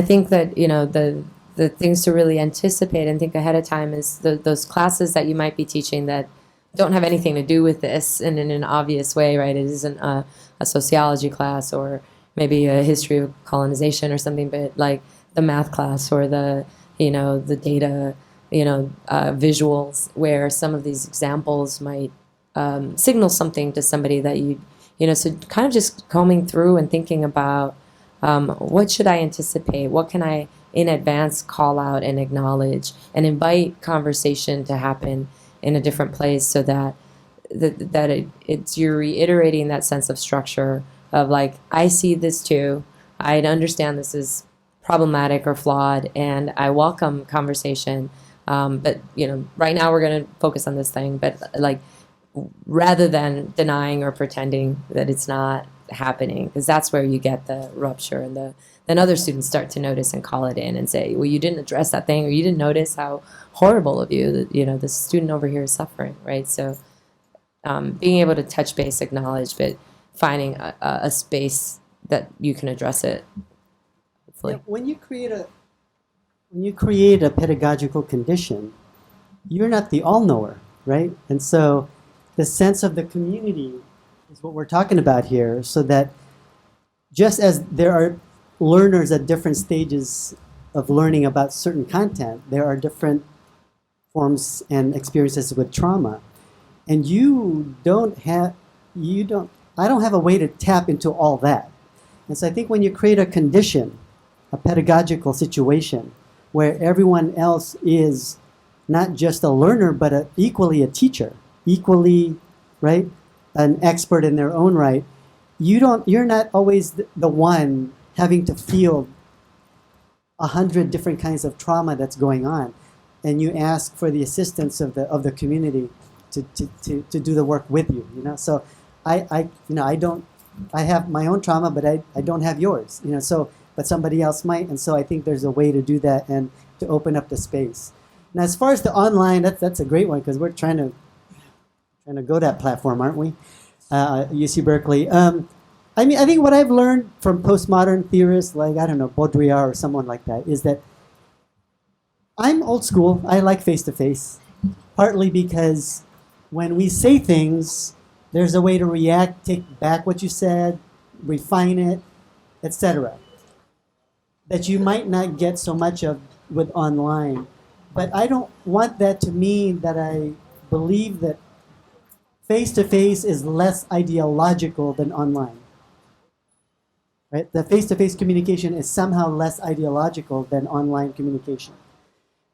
think that, the things to really anticipate and think ahead of time is those classes that you might be teaching that don't have anything to do with this in an obvious way, right? It isn't a sociology class or maybe a history of colonization or something, but like the math class or the data, visuals, where some of these examples might signal something to somebody that so kind of just combing through and thinking about what should I anticipate? What can I in advance call out and acknowledge and invite conversation to happen in a different place, so that you're reiterating that sense of structure of like, I see this too. I understand this is problematic or flawed, and I welcome conversation. But right now we're going to focus on this thing, but like, rather than denying or pretending that it's not happening, because that's where you get the rupture, and then other students start to notice and call it in and say, well, you didn't address that thing, or you didn't notice how horrible of you that the student over here is suffering, right? So being able to touch base, acknowledge, but finding a space that you can address it. Hopefully. Yeah, when you create a pedagogical condition, you're not the all-knower, right? And so the sense of the community is what we're talking about here, so that just as there are learners at different stages of learning about certain content, there are different forms and experiences with trauma. And I don't have a way to tap into all that. And so I think when you create a condition, a pedagogical situation, where everyone else is not just a learner, but equally a teacher, equally, right, an expert in their own right, you're not always the one having to feel 100 different kinds of trauma that's going on, and you ask for the assistance of the community to do the work with you. So I have my own trauma, but I don't have yours. But somebody else might, and so I think there's a way to do that and to open up the space. Now, as far as the online, that's a great one because we're trying to go that platform, aren't we? UC Berkeley. I mean, I think what I've learned from postmodern theorists like, I don't know, Baudrillard or someone like that, is that I'm old school. I like face-to-face, partly because when we say things, there's a way to react, take back what you said, refine it, etc. that you might not get so much of with online. But I don't want that to mean that I believe that face-to-face is less ideological than online. Right? The face-to-face communication is somehow less ideological than online communication.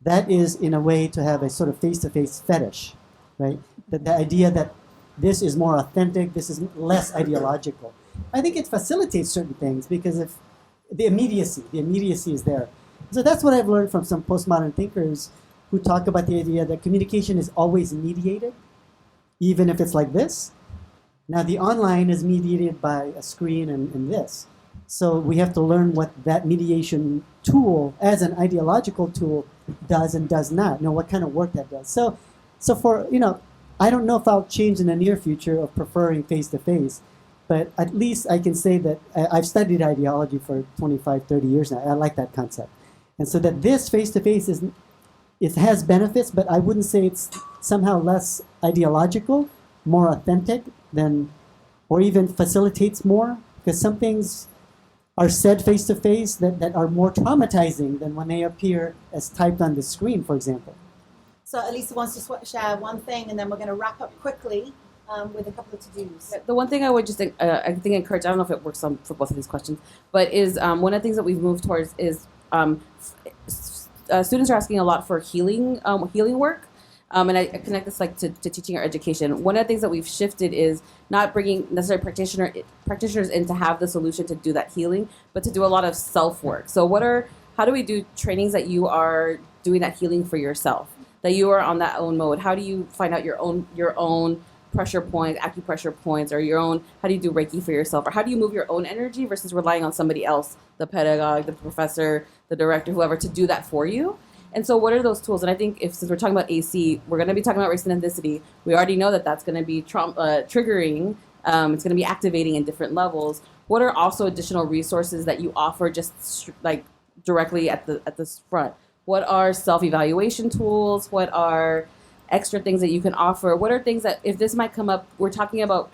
That is, in a way, to have a sort of face-to-face fetish, right? That the idea that this is more authentic, this is less ideological. I think it facilitates certain things because if the immediacy is there. So that's what I've learned from some postmodern thinkers who talk about the idea that communication is always mediated, even if it's like this. Now the online is mediated by a screen and this. So we have to learn what that mediation tool, as an ideological tool, does and does not. Know what kind of work that does. So for, I don't know if I'll change in the near future of preferring face-to-face, but at least I can say that I've studied ideology for 25, 30 years now. I like that concept. And so that this face-to-face it has benefits, but I wouldn't say it's somehow less ideological, more authentic than, or even facilitates more, because some things are said face-to-face that are more traumatizing than when they appear as typed on the screen, for example. So Elisa wants to share one thing, and then we're going to wrap up quickly with a couple of to-dos. The one thing I would just encourage, I don't know if it works for both of these questions, but is one of the things that we've moved towards is students are asking a lot for healing work. And I connect this to teaching or education. One of the things that we've shifted is not bringing necessarily practitioners in to have the solution to do that healing, but to do a lot of self-work. So how do we do trainings that you are doing that healing for yourself, that you are on that own mode? How do you find out your own pressure points, acupressure points, or how do you do Reiki for yourself? Or how do you move your own energy versus relying on somebody else, the pedagogue, the professor, the director, whoever, to do that for you? And so what are those tools? And I think since we're talking about AC, we're going to be talking about race and ethnicity. We already know that that's going to be triggering. It's going to be activating in different levels. What are also additional resources that you offer just directly at the front? What are self-evaluation tools? What are extra things that you can offer? What are things that, if this might come up, we're talking about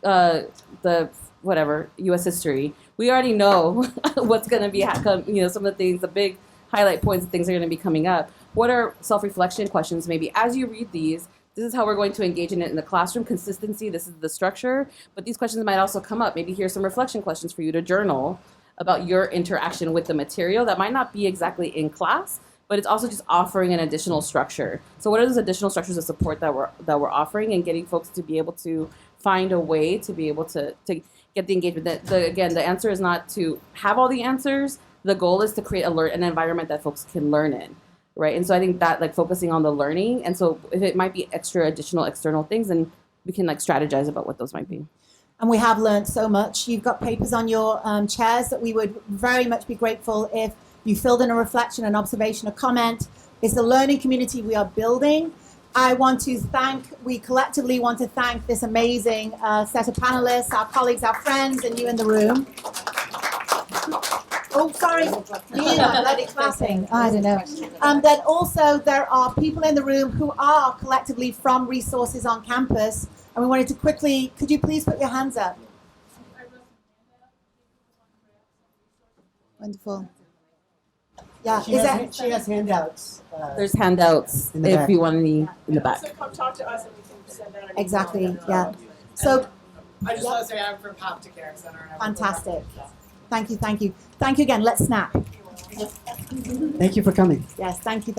U.S. history. We already know what's going to be, some of the things, the big highlight points and things are going to be coming up. What are self-reflection questions maybe as you read these? This is how we're going to engage in it in the classroom. Consistency, this is the structure. But these questions might also come up. Maybe here's some reflection questions for you to journal about your interaction with the material that might not be exactly in class, but it's also just offering an additional structure. So what are those additional structures of support that we're offering and getting folks to be able to find a way to be able to get the engagement? Again, the answer is not to have all the answers. The goal is to create an environment that folks can learn in, right? And so I think that focusing on the learning, and so if it might be additional external things, then we can strategize about what those might be. And we have learned so much. You've got papers on your chairs that we would very much be grateful if you filled in a reflection, an observation, a comment. It's the learning community we are building. We collectively want to thank this amazing set of panelists, our colleagues, our friends, and you in the room. Oh, sorry. Let it clapping. I don't know. Then also there are people in the room who are collectively from resources on campus. And we wanted to quickly, could you please put your hands up? Wonderful. Yeah, she has handouts. There's handouts if you want any in the back. So come talk to us and we can send out an exactly, yeah. So I just want to say I'm from Optic Care Center. Fantastic. Thank you. Thank you again. Let's snap. Thank you for coming. Yes, thank you.